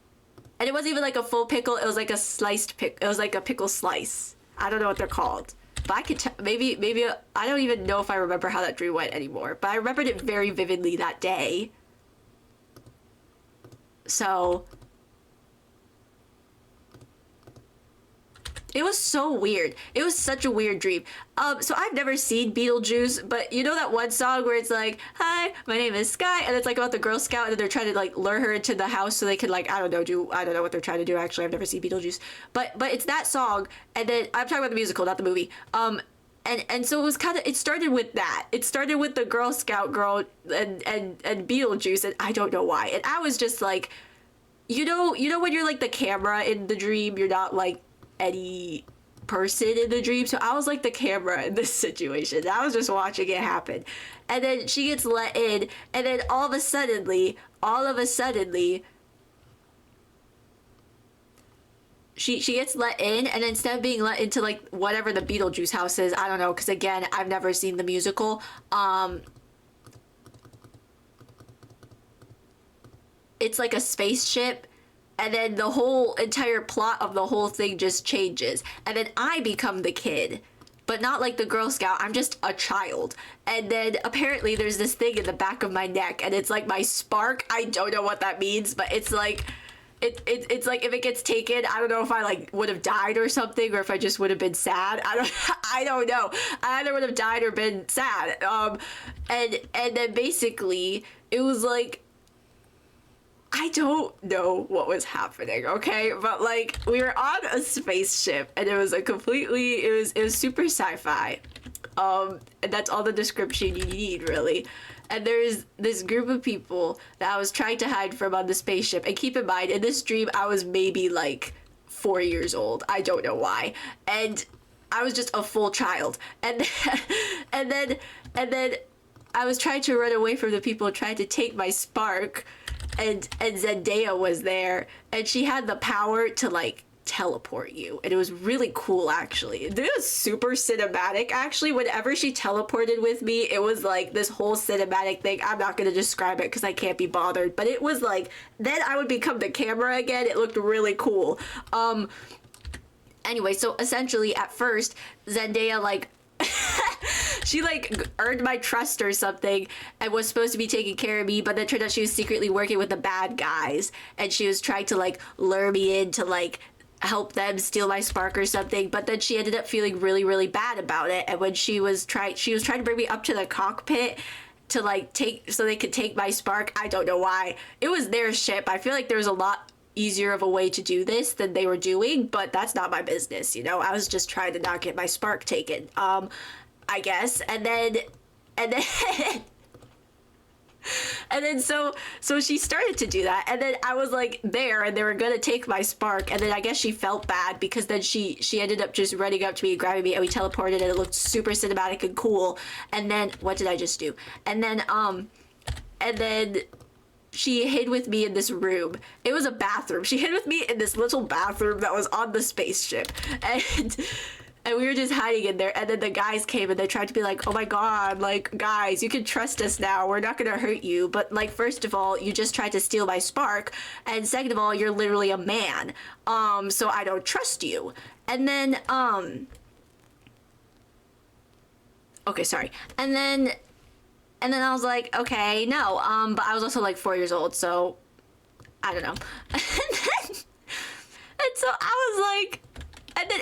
And it wasn't even like a full pickle, it was like a sliced pickle. It was like a pickle slice. I don't know what they're called. But I could maybe I don't even know if I remember how that dream went anymore. But I remembered it very vividly that day. So it was so weird. It was such a weird dream. So I've never seen Beetlejuice, but you know that one song where it's like, "Hi, my name is Sky," and it's like about the Girl Scout, and they're trying to like lure her into the house so they can like I don't know what they're trying to do. Actually, I've never seen Beetlejuice, but it's that song, and then I'm talking about the musical, not the movie. And so it was kind of, it started with that. It started with the Girl Scout girl and Beetlejuice, and I don't know why. And I was just like, you know when you're like the camera in the dream, you're not like any person in the dream. So I was like the camera in this situation. I was just watching it happen. And then she gets let in, and then all of a sudden she gets let in, and instead of being let into like whatever the Beetlejuice house is, I don't know, because again, I've never seen the musical. It's like a spaceship, and then the whole entire plot of the whole thing just changes. And then I become the kid, but not like the Girl Scout. I'm just a child. And then apparently there's this thing in the back of my neck, and it's like my spark. I don't know what that means, but it's like, it's like if it gets taken, I don't know if I like would have died or something, or if I just would have been sad. I don't know. I either would have died or been sad. And then basically it was like, I don't know what was happening, okay? But like we were on a spaceship, and it was it was super sci-fi. And that's all the description you need, really. And there's this group of people that I was trying to hide from on the spaceship. And keep in mind, in this dream, I was maybe like 4 years old. I don't know why. And I was just a full child. And and then I was trying to run away from the people trying to take my spark. And Zendaya was there, and she had the power to like teleport you, and it was really cool. Actually, it was super cinematic. Actually, whenever she teleported with me, it was like this whole cinematic thing. I'm not going to describe it because I can't be bothered, but it was like then I would become the camera again. It looked really cool. Anyway, so essentially at first Zendaya like she like earned my trust or something and was supposed to be taking care of me, but then turned out she was secretly working with the bad guys, and she was trying to like lure me in to like help them steal my spark or something. But then she ended up feeling really, really bad about it, and when she was trying to bring me up to the cockpit to like take, so they could take my spark. I don't know why. It was their ship. I feel like there was a lot easier of a way to do this than they were doing, but that's not my business, you know. I was just trying to not get my spark taken, I guess. And then and then so she started to do that, and then I was like there, and they were gonna take my spark, and then I guess she felt bad because then she ended up just running up to me and grabbing me, and we teleported, and it looked super cinematic and cool. And then what did I just do? And then she hid with me in this room. It was a bathroom. She hid with me in this little bathroom that was on the spaceship, and we were just hiding in there. And then the guys came and they tried to be like, oh my god, like, guys, you can trust us now, we're not gonna hurt you. But like, first of all, you just tried to steal my spark, and second of all, you're literally a man, so I don't trust you. And then okay, sorry. And then I was like, okay, no, but I was also like 4 years old, so I don't know. And so I was like,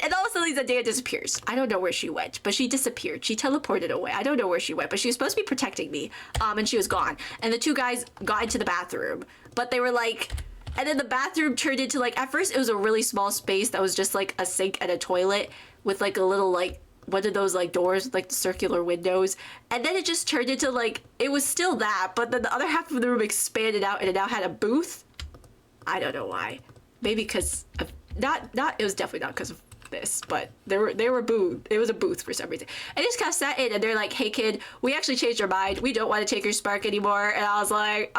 and all of a sudden Zendaya disappears. I don't know where she went, but she disappeared. She teleported away. I don't know where she went, but she was supposed to be protecting me, and she was gone. And the two guys got into the bathroom, but they were like, and then the bathroom turned into like, at first it was a really small space that was just like a sink and a toilet with like a little like one of those like doors with like the circular windows, and then it just turned into like, it was still that, but then the other half of the room expanded out and it now had a booth. I don't know why. Maybe because of not it was definitely not because of this, but they were booed. It was a booth for some reason. I just kind of sat in, and they're like, hey kid, we actually changed our mind, we don't want to take your spark anymore. And I was like,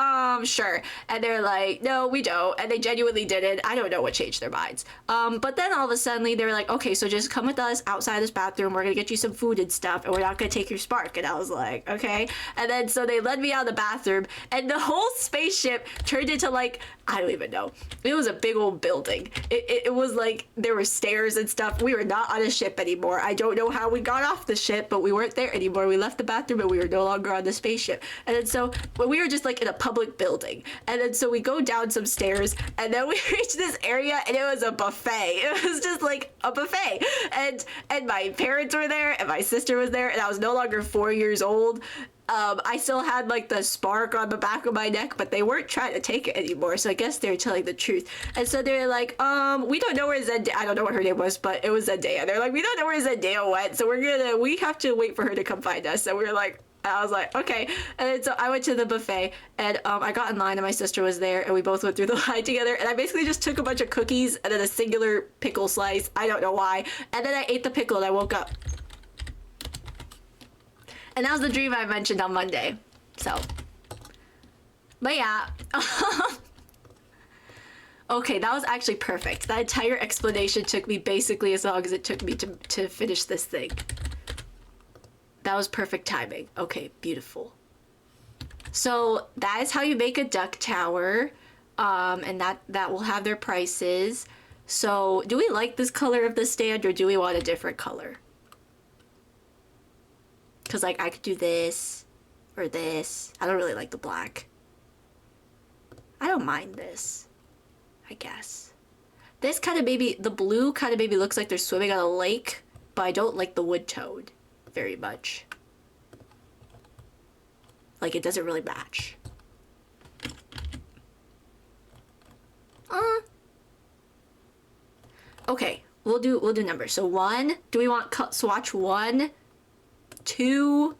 sure. And they're like, no, we don't. And they genuinely didn't. I don't know what changed their minds. But then all of a sudden they were like, okay, so just come with us outside this bathroom, we're gonna get you some food and stuff, and we're not gonna take your spark. And I was like, okay. And then so they led me out of the bathroom, and the whole spaceship turned into like, I don't even know, it was a big old building. It was like there were stairs and stuff. We were not on a ship anymore. I don't know how we got off the ship, but we weren't there anymore. We left the bathroom and we were no longer on the spaceship. And then so we were just like in a public building. And then so we go down some stairs, and then we reached this area, and it was a buffet. It was just like a buffet. And my parents were there, and my sister was there, and I was no longer 4 years old. I still had like the spark on the back of my neck, but they weren't trying to take it anymore, so I guess they're telling the truth. And so they're like, we don't know where Zendaya, I don't know what her name was, but it was Zendaya. They're like, we don't know where Zendaya went, so we have to wait for her to come find us. So we were like, I was like, okay. And then so I went to the buffet, and I got in line, and my sister was there, and we both went through the line together, and I basically just took a bunch of cookies and then a singular pickle slice. I don't know why. And then I ate the pickle, and I woke up. And that was the dream I mentioned on Monday. So, but yeah. Okay, that was actually perfect. That entire explanation took me basically as long as it took me to finish this thing. That was perfect timing. Okay, beautiful. So that is how you make a duck tower. And that will have their prices. So do we like this color of the stand, or do we want a different color? Because, like, I could do this or this. I don't really like the black. I don't mind this, I guess. This kind of maybe, the blue kind of maybe looks like they're swimming on a lake, but I don't like the wood toad very much. Like, it doesn't really match. Okay, we'll do numbers. So 1, do we want swatch 1, 2,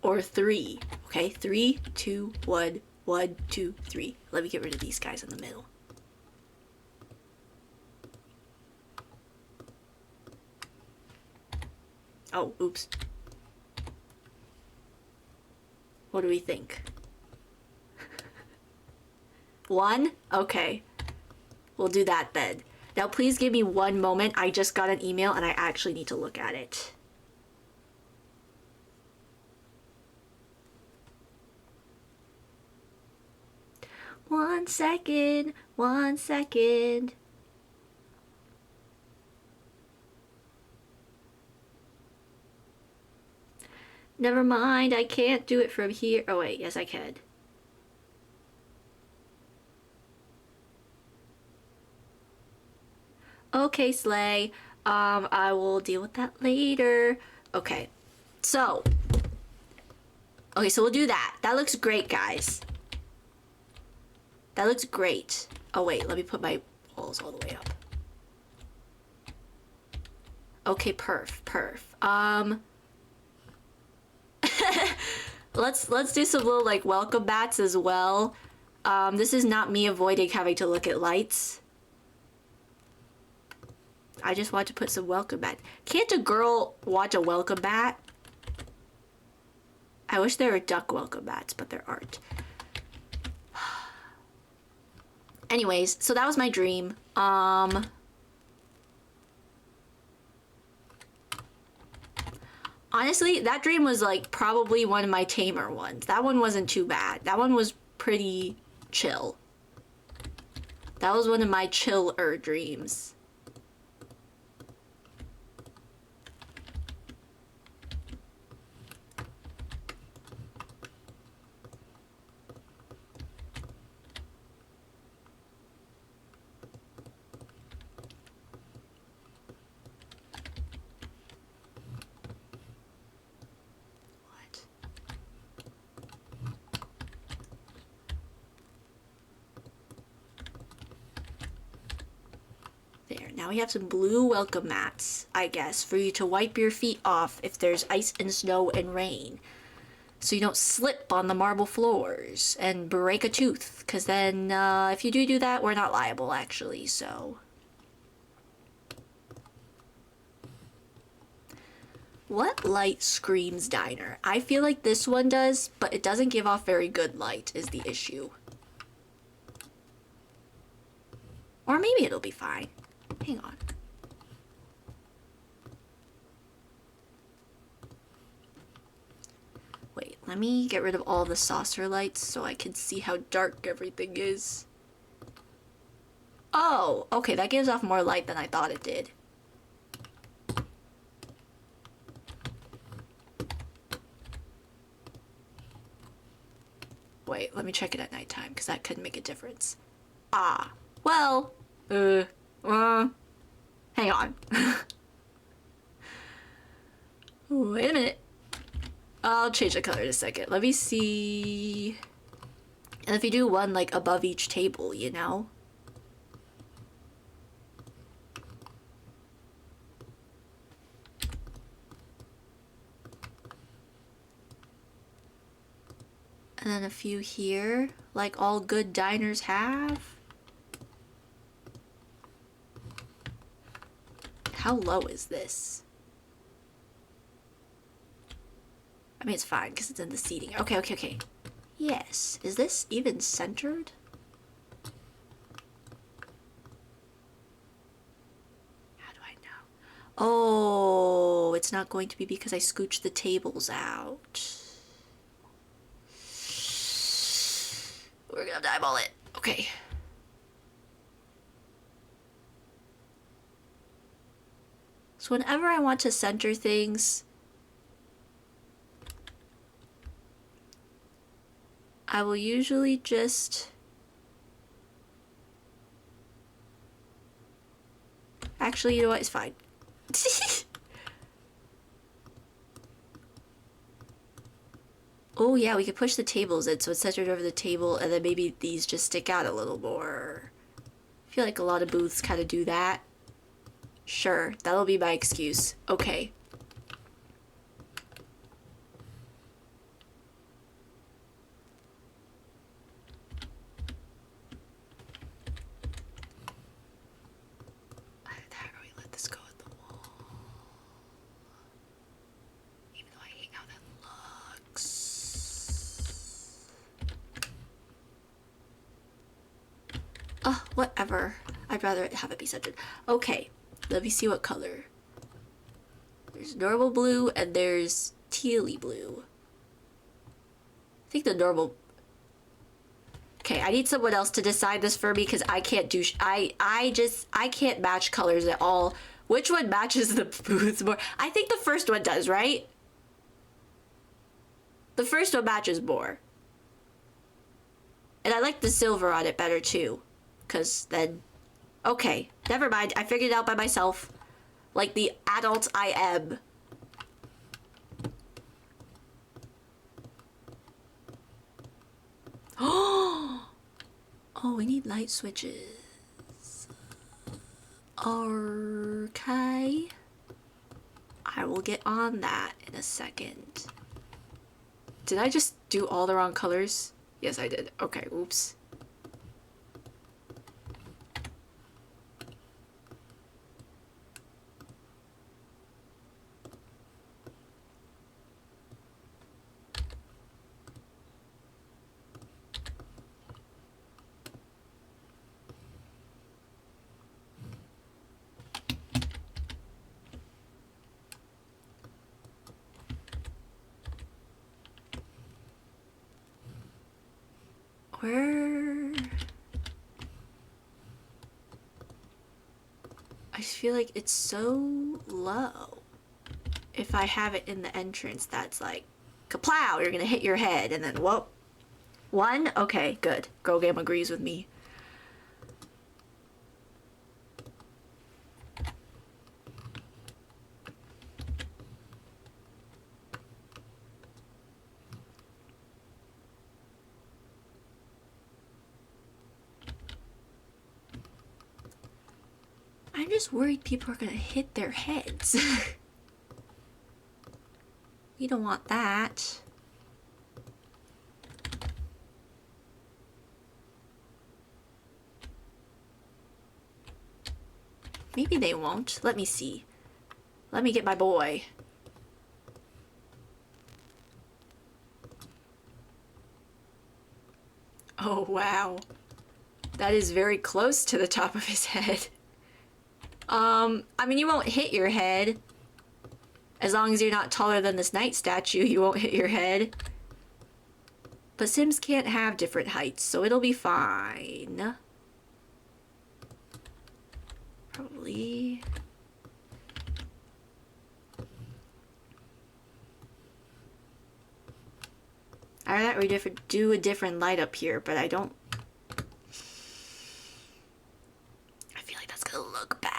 or 3? Okay, 3, 2, 1, 1, 2, 3. Let me get rid of these guys in the middle. Oh, oops. What do we think? 1? Okay. We'll do that then. Now please give me one moment. I just got an email and I actually need to look at it. One second. Never mind, I can't do it from here. Oh wait, yes I can. Okay, Slay. I will deal with that later. Okay, so Okay, so we'll do that. That looks great, guys. That looks great. Oh wait, let me put my walls all the way up. Okay, perf. Let's do some little like welcome bats as well. This is not me avoiding having to look at lights. I just want to put some welcome bat. Can't a girl watch a welcome bat? I wish there were duck welcome bats, but there aren't. Anyways, so that was my dream. Honestly, that dream was like probably one of my tamer ones. That one wasn't too bad. That one was pretty chill. That was one of my chiller dreams. There, now we have some blue welcome mats, I guess, for you to wipe your feet off if there's ice and snow and rain. So you don't slip on the marble floors and break a tooth, because then if you do that, we're not liable, actually, so... What light screams diner? I feel like this one does, but it doesn't give off very good light is the issue. Or maybe it'll be fine. Hang on. Wait, let me get rid of all the saucer lights so I can see how dark everything is. Oh, okay, that gives off more light than I thought it did. Wait, let me check it at nighttime, because that could make a difference. Ah, well, hang on. Wait a minute. I'll change the color in a second. Let me see. And if you do one like above each table, you know? And then a few here, like all good diners have. How low is this? I mean, it's fine because it's in the seating. Okay. Yes. Is this even centered? How do I know? Oh, it's not going to be because I scooched the tables out. We're gonna eyeball it. Okay. So whenever I want to center things, I will usually just... Actually, you know what? It's fine. Oh yeah, we could push the tables in so it's centered over the table and then maybe these just stick out a little more. I feel like a lot of booths kind of do that. Sure, that'll be my excuse. Okay. How do we let this go at the wall? Even though I hate how that looks. Whatever. I'd rather have it be centered. Okay, let me see what color. There's normal blue and there's tealy blue. I think the normal... Okay, I need someone else to decide this for me because I can't do... I can't match colors at all. Which one matches the booths more? I think the first one does, right? The first one matches more. And I like the silver on it better too. Because then... Okay, never mind. I figured it out by myself. Like the adult I am. Oh, we need light switches. Okay. I will get on that in a second. Did I just do all the wrong colors? Yes, I did. Okay, oops. Where? I just feel like it's so low. If I have it in the entrance, that's like, kaplow, you're gonna hit your head, and then whoop. One? Okay, good. Girl Game agrees with me. I'm just worried people are gonna hit their heads. We don't want that. Maybe they won't. Let me see. Let me get my boy. Oh, wow. That is very close to the top of his head. I mean, you won't hit your head. As long as you're not taller than this knight statue, you won't hit your head. But Sims can't have different heights, so it'll be fine. Probably. I thought we'd do a different light up here, but I don't. I feel like that's gonna look bad.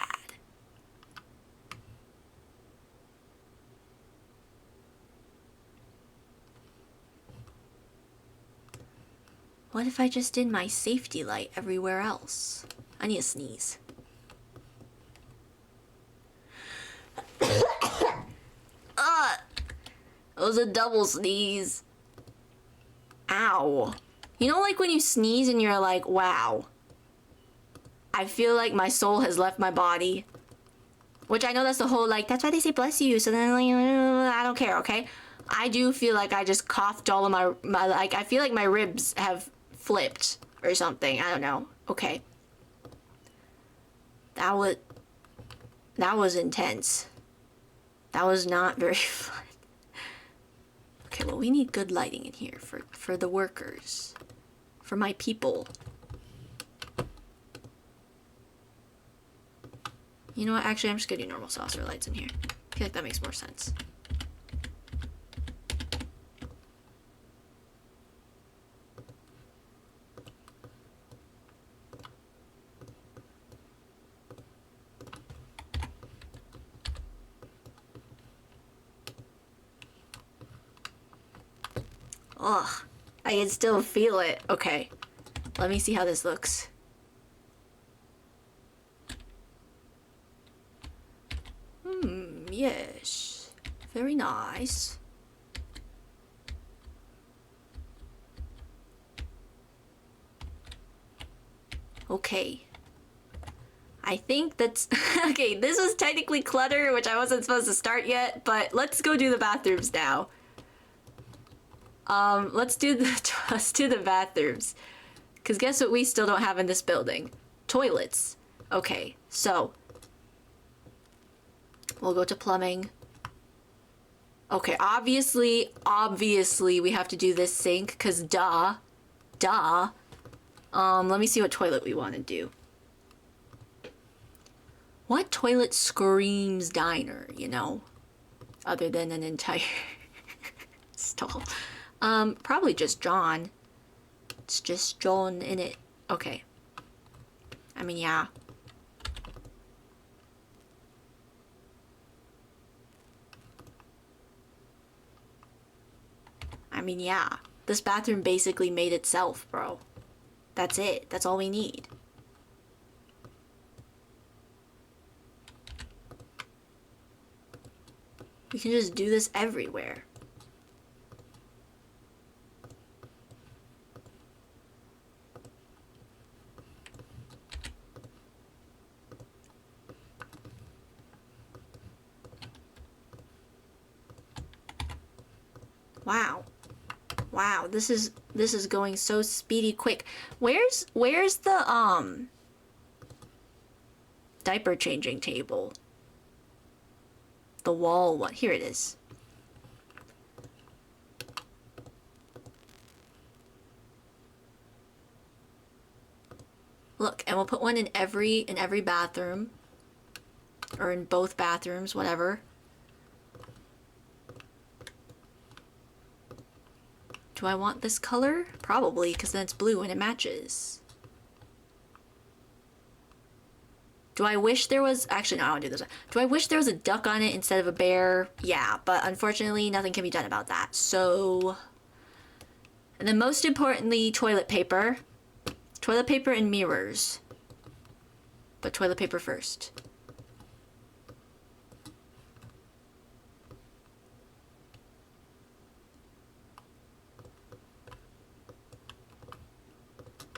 What if I just did my safety light everywhere else? I need a sneeze. It was a double sneeze. Ow. You know, like when you sneeze and you're like, wow. I feel like my soul has left my body. Which I know that's the whole, like, that's why they say bless you. So then, like, I don't care, okay? I do feel like I just coughed all of my like, I feel like my ribs have flipped or something. I don't know. Okay. That was intense. That was not very fun. Okay, well, we need good lighting in here for the workers. For my people. You know what? Actually, I'm just gonna do normal saucer lights in here. I feel like that makes more sense. Ugh, I can still feel it. Okay, let me see how this looks. Yes, very nice. Okay. I think that's... Okay, this was technically clutter, which I wasn't supposed to start yet, but let's go do the bathrooms now. Let's do the bathrooms. Because guess what we still don't have in this building? Toilets. Okay, so... We'll go to plumbing. Okay, obviously, we have to do this sink, because duh. Let me see what toilet we want to do. What toilet screams diner, you know? Other than an entire stall. Probably just John. It's just John in it. Okay. I mean, yeah. I mean, yeah. This bathroom basically made itself, bro. That's it. That's all we need. We can just do this everywhere. Wow. Wow, this is going so speedy quick. Where's the diaper changing table? The wall one. Here it is. Look, and we'll put one in every bathroom. Or in both bathrooms, whatever. Do I want this color? Probably, because then it's blue and it matches. Do I wish there was... Actually, no, I want to do this one. Do I wish there was a duck on it instead of a bear? Yeah, but unfortunately, nothing can be done about that. So... And then most importantly, toilet paper. Toilet paper and mirrors. But toilet paper first.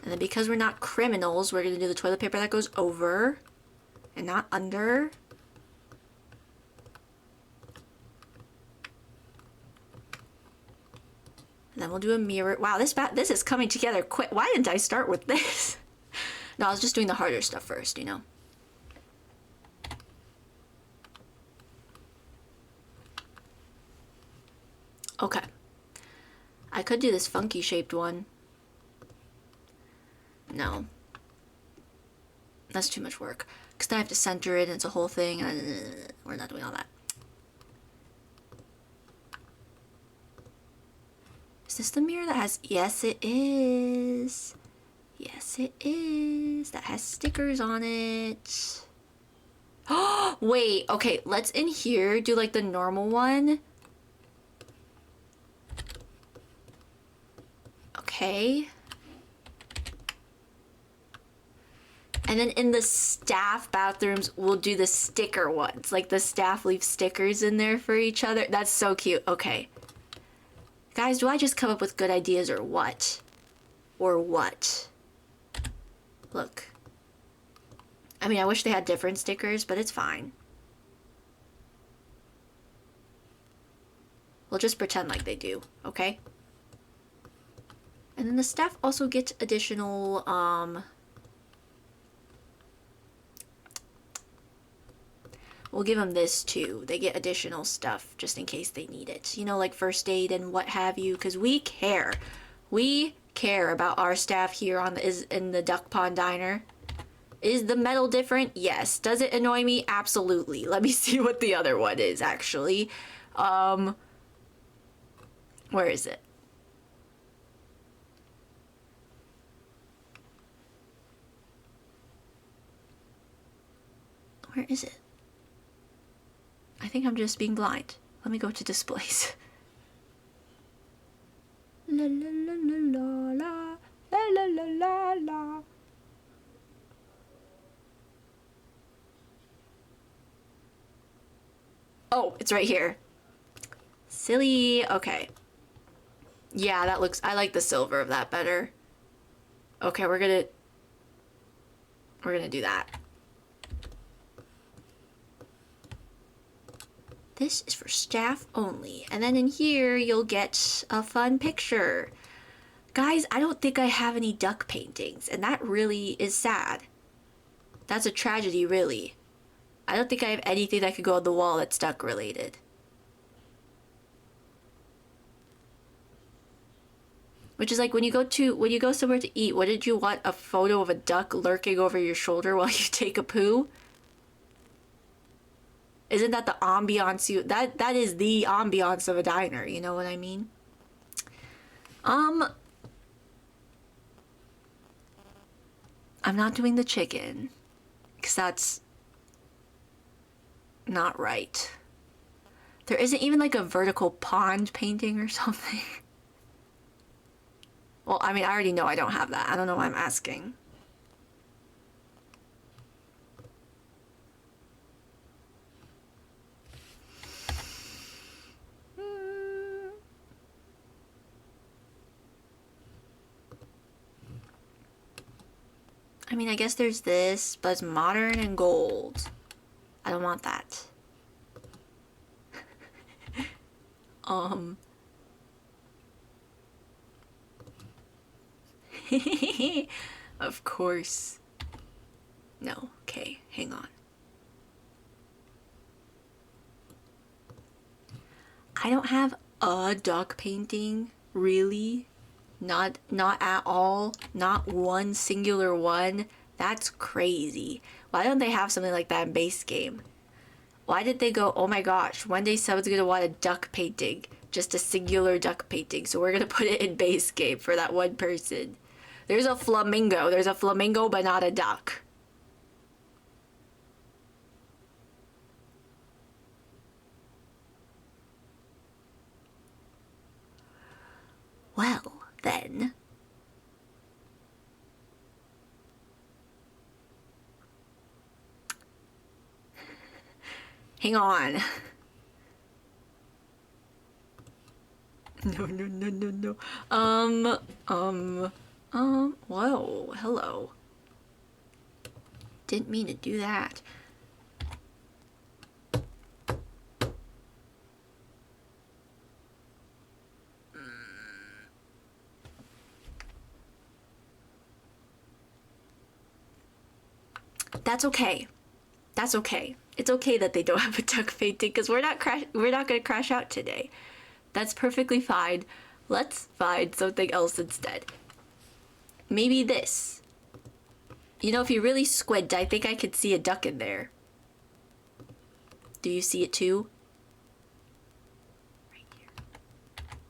And then because we're not criminals, we're going to do the toilet paper that goes over and not under. And then we'll do a mirror. Wow, this is coming together quick. Why didn't I start with this? No, I was just doing the harder stuff first, you know. Okay. I could do this funky shaped one. No. That's too much work. Because then I have to center it and it's a whole thing. And we're not doing all that. Is this the mirror that has... Yes, it is. Yes, it is. That has stickers on it. Oh, wait. Okay, let's in here do like the normal one. Okay. And then in the staff bathrooms, we'll do the sticker ones. Like the staff leave stickers in there for each other. That's so cute. Okay. Guys, do I just come up with good ideas or what? Or what? Look. I mean, I wish they had different stickers, but it's fine. We'll just pretend like they do, okay? And then the staff also get additional, we'll give them this too. They get additional stuff just in case they need it. You know, like first aid and what have you, because we care. We care about our staff here on in the Duck Pond Diner. Is the metal different? Yes. Does it annoy me? Absolutely. Let me see what the other one is, actually. Where is it? Where is it? I think I'm just being blind. Let me go to displays. La la la la la la la la la la. Oh, it's right here. Silly. Okay. Yeah, that looks... I like the silver of that better. Okay, we're gonna do that. This is for staff only. And then in here, you'll get a fun picture. Guys, I don't think I have any duck paintings, and that really is sad. That's a tragedy, really. I don't think I have anything that could go on the wall that's duck related. Which is like when you go somewhere to eat, what did you want? A photo of a duck lurking over your shoulder while you take a poo? Isn't that the ambiance that is the ambiance of a diner, you know what I mean? I'm not doing the chicken because that's not right. There isn't even like a vertical pond painting or something. Well, I mean, I already know I don't have that. I don't know why I'm asking. I mean, I guess there's this, but it's modern and gold. I don't want that. Of course. No, okay, hang on. I don't have a duck painting, really. Not at all. Not one singular one. That's crazy. Why don't they have something like that in base game? Why did they go, oh my gosh, one day someone's gonna want a duck painting. Just a singular duck painting. So we're gonna put it in base game for that one person. There's a flamingo. There's a flamingo, but not a duck. Well, then. Hang on. No. Whoa, hello. Didn't mean to do that. That's okay. That's okay. It's okay that they don't have a duck painting because we're not gonna crash out today. That's perfectly fine. Let's find something else instead. Maybe this. You know, if you really squint, I think I could see a duck in there. Do you see it too? Right here.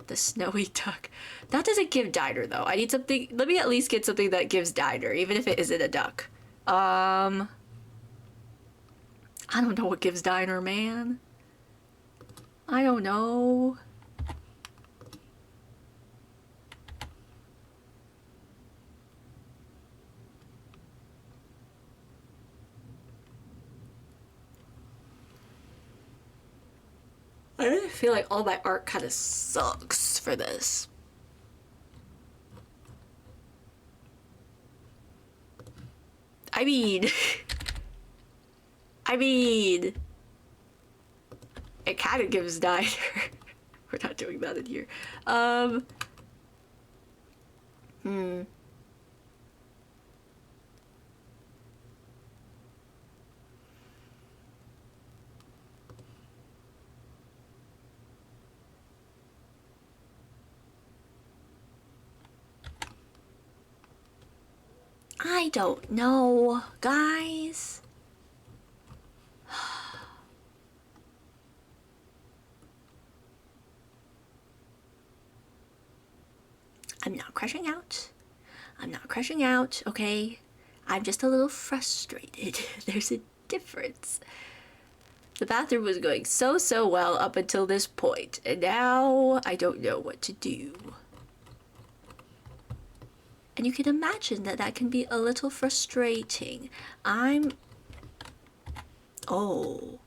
The snowy duck. That doesn't give diner though. I need something. Let me at least get something that gives diner, even if it isn't a duck. I don't know what gives diner, man. I don't know. I really feel like all my art kind of sucks for this. I mean, it kind of gives diner. We're not doing that in here. I don't know, guys. I'm not crashing out. I'm not crashing out, okay? I'm just a little frustrated. There's a difference. The bathroom was going so well up until this point, and now I don't know what to do. And you can imagine that that can be a little frustrating. Oh.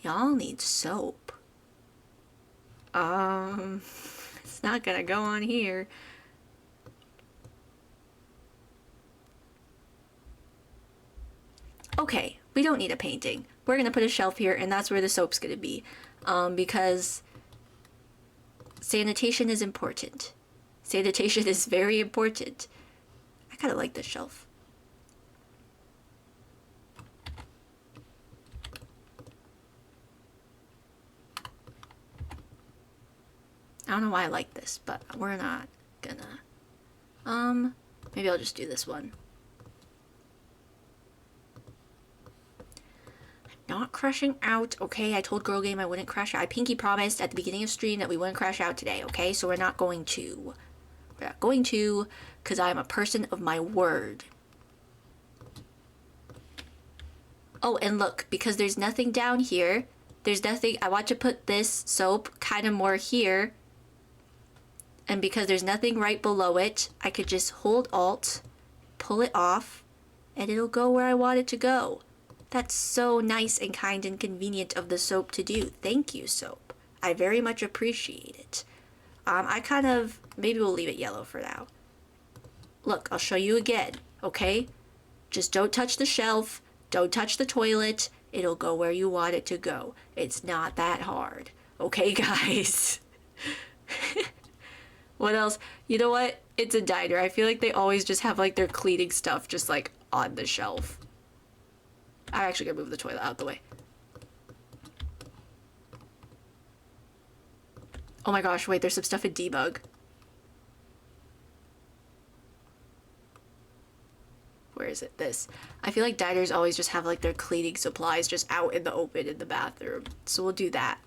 Y'all need soap. It's not gonna go on here. Okay, we don't need a painting. We're gonna put a shelf here, and that's where the soap's gonna be. Because sanitation is important. Sanitation is very important. I kind of like this shelf. I don't know why I like this, but we're not gonna. Maybe I'll just do this one. I'm not crashing out, okay? I told Girl Game I wouldn't crash out. I pinky promised at the beginning of stream that we wouldn't crash out today, okay? So we're not going to. We're not going to, because I'm a person of my word. Oh, and look, because there's nothing down here, there's nothing, I want to put this soap kind of more here. And because there's nothing right below it, I could just hold Alt, pull it off, and it'll go where I want it to go. That's so nice and kind and convenient of the soap to do. Thank you, soap. I very much appreciate it. Maybe we'll leave it yellow for now. Look, I'll show you again, okay? Just don't touch the shelf, don't touch the toilet, it'll go where you want it to go. It's not that hard. Okay, guys? What else? You know what? It's a diner. I feel like they always just have like their cleaning stuff just like on the shelf. I'm actually gonna move the toilet out the way. Oh my gosh, wait, there's some stuff in debug. Where is it? This. I feel like diners always just have like their cleaning supplies just out in the open in the bathroom. So we'll do that.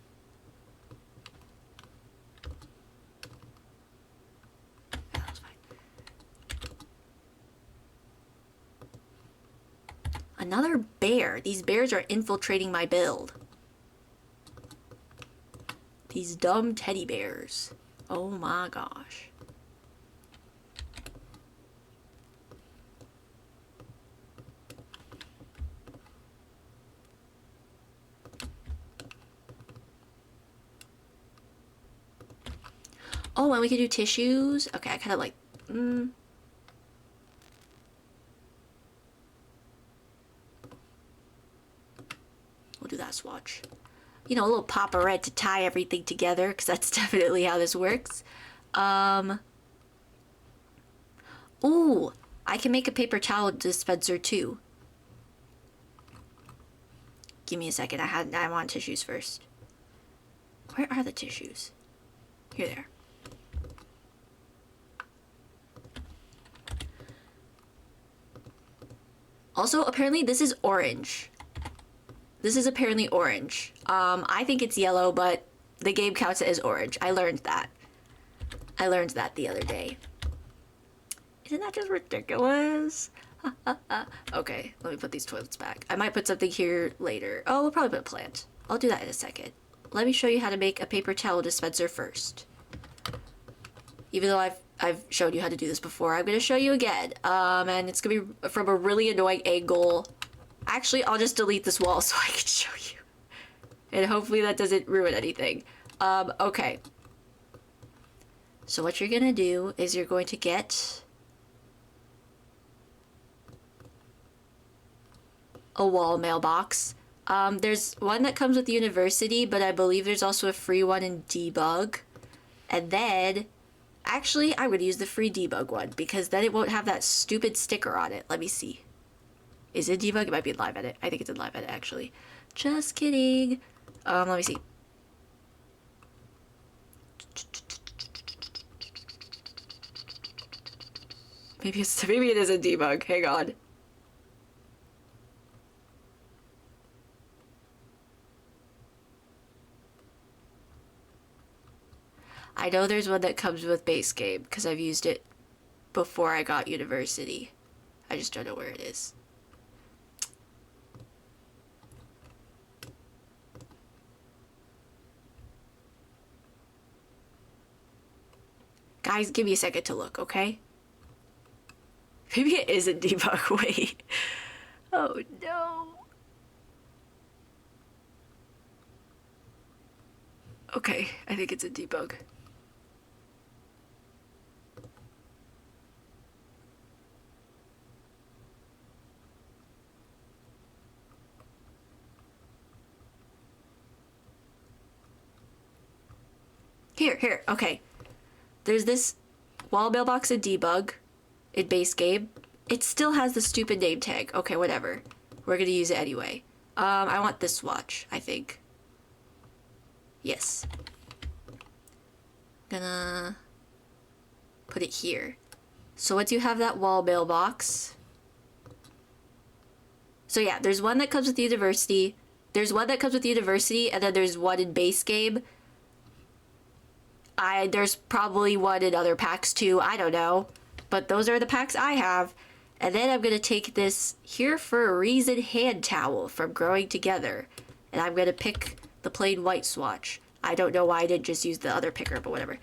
Yeah, that's fine. Another bear. These bears are infiltrating my build. These dumb teddy bears. Oh my gosh. Oh, and we could do tissues. Okay, I kind of like... We'll do that swatch. You know, a little pop of red to tie everything together, because that's definitely how this works. Ooh, I can make a paper towel dispenser too. Give me a second. I want tissues first. Where are the tissues? Here they are. Also, apparently this is orange. This is apparently orange. I think it's yellow, but the game counts it as orange. I learned that. I learned that the other day. Isn't that just ridiculous? Okay, let me put these toilets back. I might put something here later. Oh, we'll probably put a plant. I'll do that in a second. Let me show you how to make a paper towel dispenser first. Even though I've shown you how to do this before, I'm gonna show you again. And it's gonna be from a really annoying angle. Actually, I'll just delete this wall so I can show you. And hopefully that doesn't ruin anything. Okay. So what you're gonna do is you're going to get a wall mailbox. There's one that comes with University, but I believe there's also a free one in Debug. And then, actually, I'm gonna use the free Debug one because then it won't have that stupid sticker on it. Let me see. Is it Debug? It might be in Live Edit. I think it's in Live Edit, actually. Just kidding. Let me see. Maybe it is a Debug. Hang on. I know there's one that comes with base game because I've used it before I got University. I just don't know where it is. Guys, give me a second to look, okay? Maybe it is a Debug. Wait. Oh no. Okay, I think it's a Debug. Here, okay. There's this wall mailbox in Debug in base game. It still has the stupid name tag. Okay, whatever. We're gonna use it anyway. I want this swatch, I think. Yes. Gonna put it here. So once you have that wall mailbox. So yeah, there's one that comes with University. There's one that comes with University, and then there's one in base game. There's probably one in other packs too, I don't know. But those are the packs I have. And then I'm gonna take this Here for a Reason hand towel from Growing Together. And I'm gonna pick the plain white swatch. I don't know why I didn't just use the other picker, but whatever.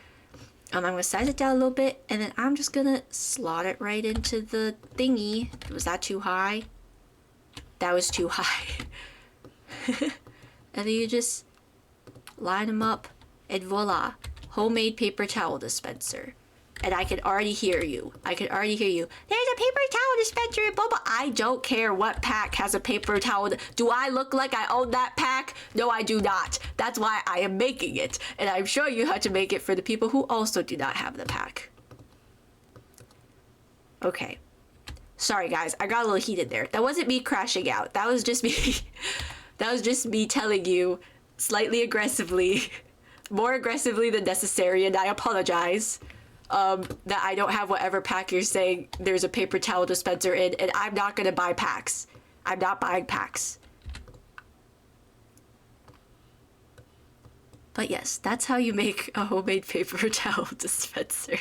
I'm gonna size it down a little bit, and then I'm just gonna slot it right into the thingy. Was that too high? That was too high. And then you just line them up, and voila, homemade paper towel dispenser. And I can already hear you. I can already hear you. There's a paper towel dispenser in Boba. I don't care what pack has a paper towel. Do I look like I own that pack? No, I do not. That's why I am making it. And I'm showing you how to make it for the people who also do not have the pack. Okay. Sorry, guys. I got a little heated there. That wasn't me crashing out. That was just me. That was just me telling you slightly aggressively, more aggressively than necessary, and I apologize. That I don't have whatever pack you're saying there's a paper towel dispenser in, and I'm not gonna buy packs. I'm not buying packs. But yes, that's how you make a homemade paper towel dispenser.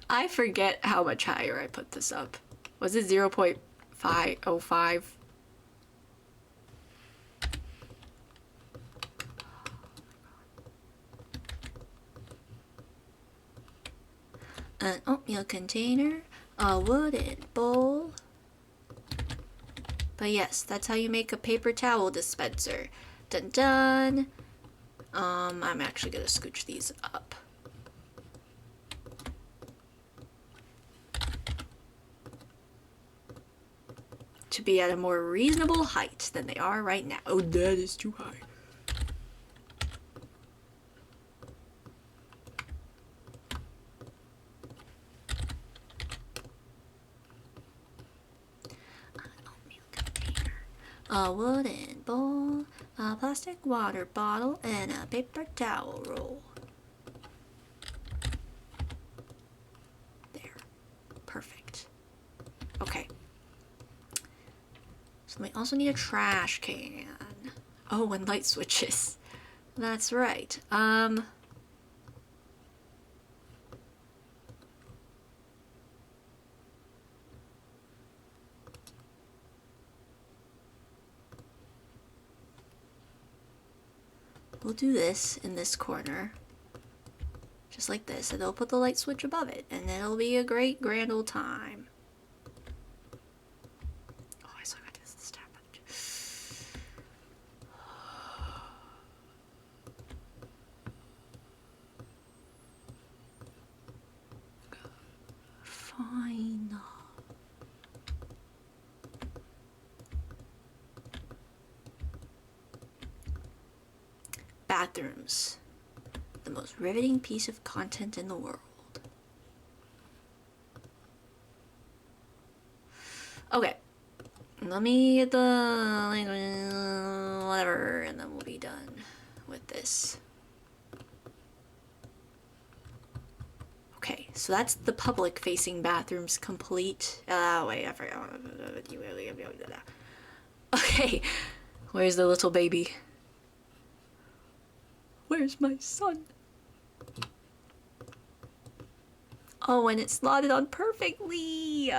I forget how much higher I put this up. Was it 0.505? An oatmeal container, a wooden bowl. But yes, that's how you make a paper towel dispenser. Dun dun. I'm actually gonna scooch these up. To be at a more reasonable height than they are right now. Oh, that is too high. A wooden bowl, a plastic water bottle, and a paper towel roll. There. Perfect. Okay. So we also need a trash can. Oh, and light switches. That's right. We'll do this in this corner. Just like this. And they'll put the light switch above it. And it'll be a great grand old time. Oh, I still got this tab. Fine. Bathrooms. The most riveting piece of content in the world. Okay. Let me get the whatever, and then we'll be done with this. Okay, so that's the public facing bathrooms complete. Wait, I forgot. Okay, where's the little baby? Where's my son? Oh, and it's slotted on perfectly.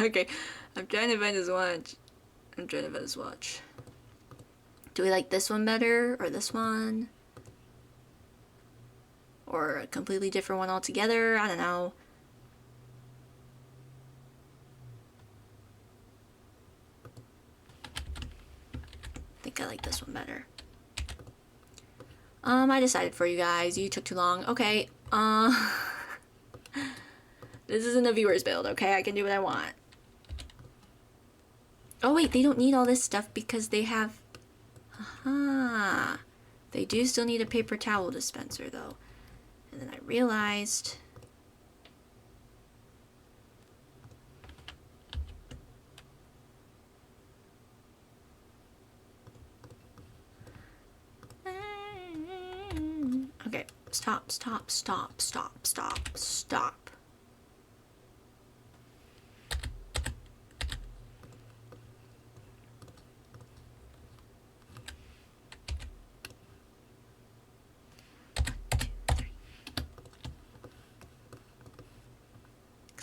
Okay, I'm trying to find his watch. Do we like this one better, or this one? Or a completely different one altogether? I don't know. I think I like this one better. I decided for you guys. You took too long. Okay, this isn't a viewer's build, okay? I can do what I want. Oh wait, they don't need all this stuff because they have... Aha. They do still need a paper towel dispenser though. And then I realized... Okay, stop.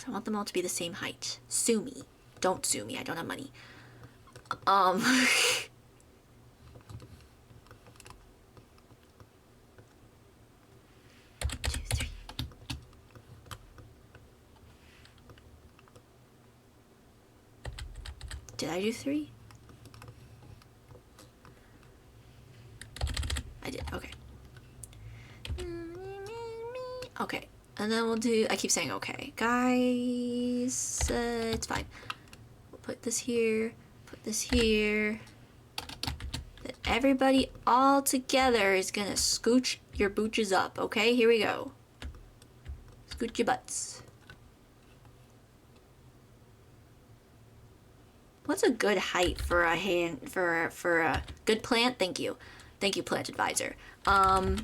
because I want them all to be the same height. Sue me. Don't sue me. I don't have money. 2, 3. Did I do 3? I did. Okay. Okay. And then we'll do, I keep saying okay. Guys, it's fine. We'll put this here, put this here. Then everybody all together is gonna scooch your booches up, okay? Here we go. Scooch your butts. What's a good height for a for a good plant? Thank you. Thank you, Plant Advisor. I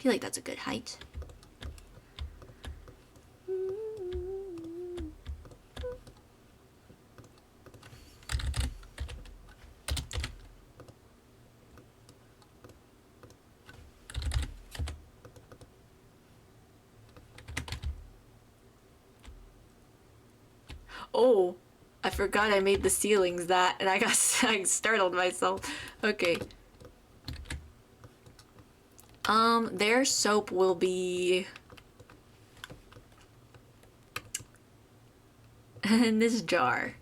feel like that's a good height. Oh, I forgot I made the ceilings that, and I startled myself. Okay. Their soap will be in this jar.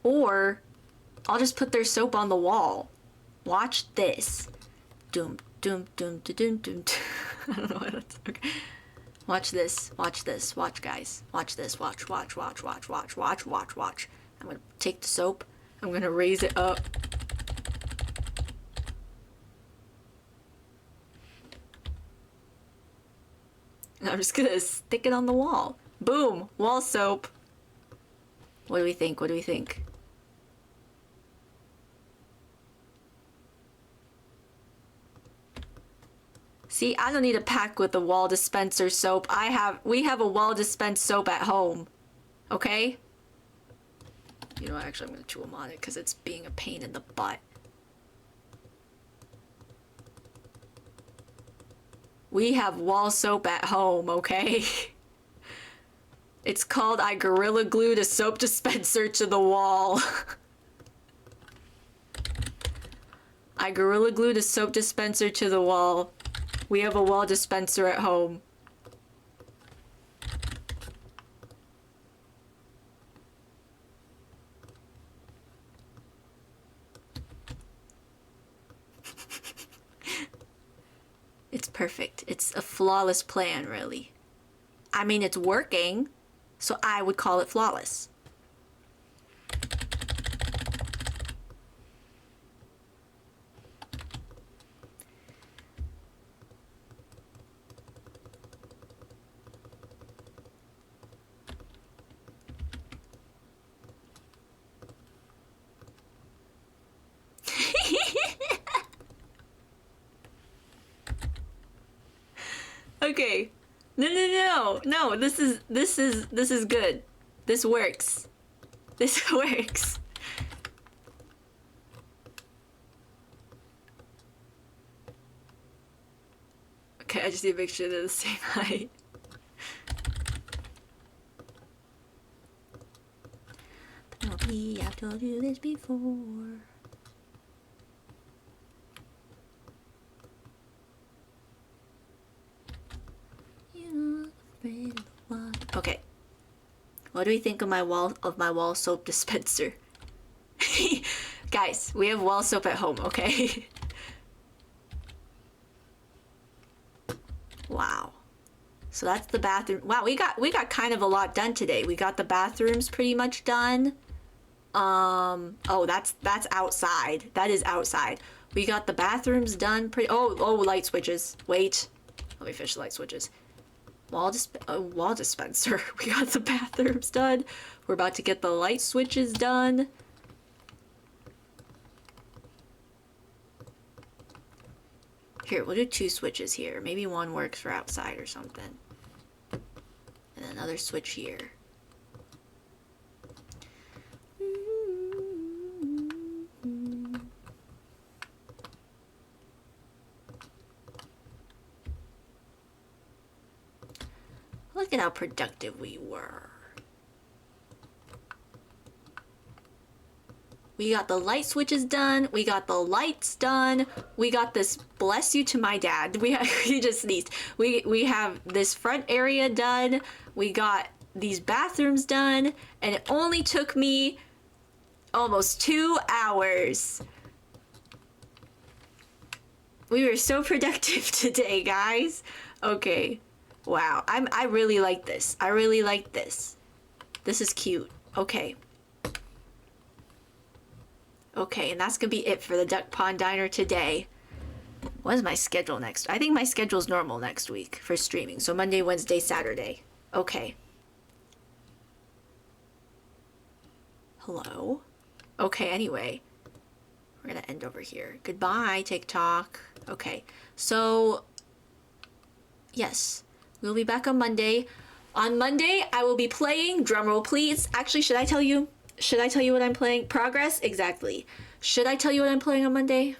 Or I'll just put their soap on the wall. Watch this. Doom, doom, doom, doom, doom, doom. I don't know what that's. Okay. Watch this. Watch this. Watch, guys. Watch this. Watch, watch, watch, watch, watch, watch, watch, watch. I'm gonna take the soap. I'm gonna raise it up. And I'm just gonna stick it on the wall. Boom! Wall soap. What do we think? What do we think? See, I don't need a pack with a wall dispenser soap. We have a wall dispense soap at home. Okay? You know what, actually I'm gonna chew them on it because it's being a pain in the butt. We have wall soap at home, okay? It's called I Gorilla Glued a soap dispenser to the wall. I Gorilla Glued a soap dispenser to the wall. We have a wall dispenser at home. It's perfect. It's a flawless plan, really. I mean, it's working, so I would call it flawless. Okay. No, this is good. This works. This works. Okay, I just need to make sure they're the same height. Penelope, I've told you this before. Okay. What do we think of my wall soap dispenser? Guys, we have wall soap at home, okay? Wow. So that's the bathroom. Wow, we got kind of a lot done today. We got the bathrooms pretty much done. Oh, that's outside. That is outside. We got the bathrooms done pretty. Oh, light switches. Wait. Let me finish the light switches. Wall dispenser. We got the bathrooms done. We're about to get the light switches done. Here, we'll do 2 switches here. Maybe one works for outside or something. And another switch here. Look at how productive we were. We got the light switches done. We got the lights done. We got this, bless you to my dad. He just sneezed. We have this front area done. We got these bathrooms done. And it only took me almost 2 hours. We were so productive today, guys. Okay. Wow. I really like this. I really like this. This is cute. Okay. Okay, and that's gonna be it for the Duck Pond Diner today. What is my schedule next? I think my schedule's normal next week for streaming. So Monday, Wednesday, Saturday. Okay. Hello? Okay, anyway. We're gonna end over here. Goodbye, TikTok. Okay, so... Yes. We'll be back on Monday. On Monday, I will be playing... Drumroll, please. Actually, should I tell you? Should I tell you what I'm playing? Progress? Exactly. Should I tell you what I'm playing on Monday?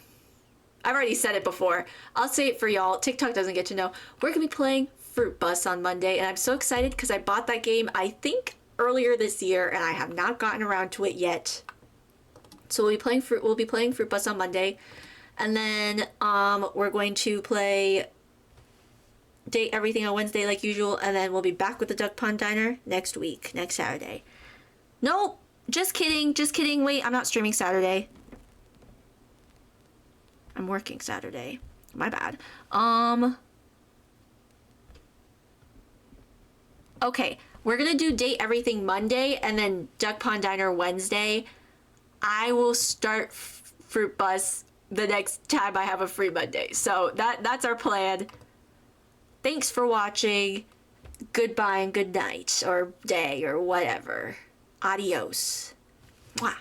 I've already said it before. I'll say it for y'all. TikTok doesn't get to know. We're going to be playing Fruit Bus on Monday, and I'm so excited because I bought that game, I think, earlier this year, and I have not gotten around to it yet. So we'll be playing Fruit Bus on Monday, and then we're going to play Date Everything on Wednesday like usual, and then we'll be back with the Duck Pond Diner next week, next Saturday. Nope. Just kidding, just kidding. Wait, I'm not streaming Saturday. I'm working Saturday. My bad. Okay, we're gonna do Date Everything Monday and then Duck Pond Diner Wednesday. I will start Fruit Bus the next time I have a free Monday. So that's our plan. Thanks for watching. Goodbye and good night, or day, or whatever. Adios. Mwah.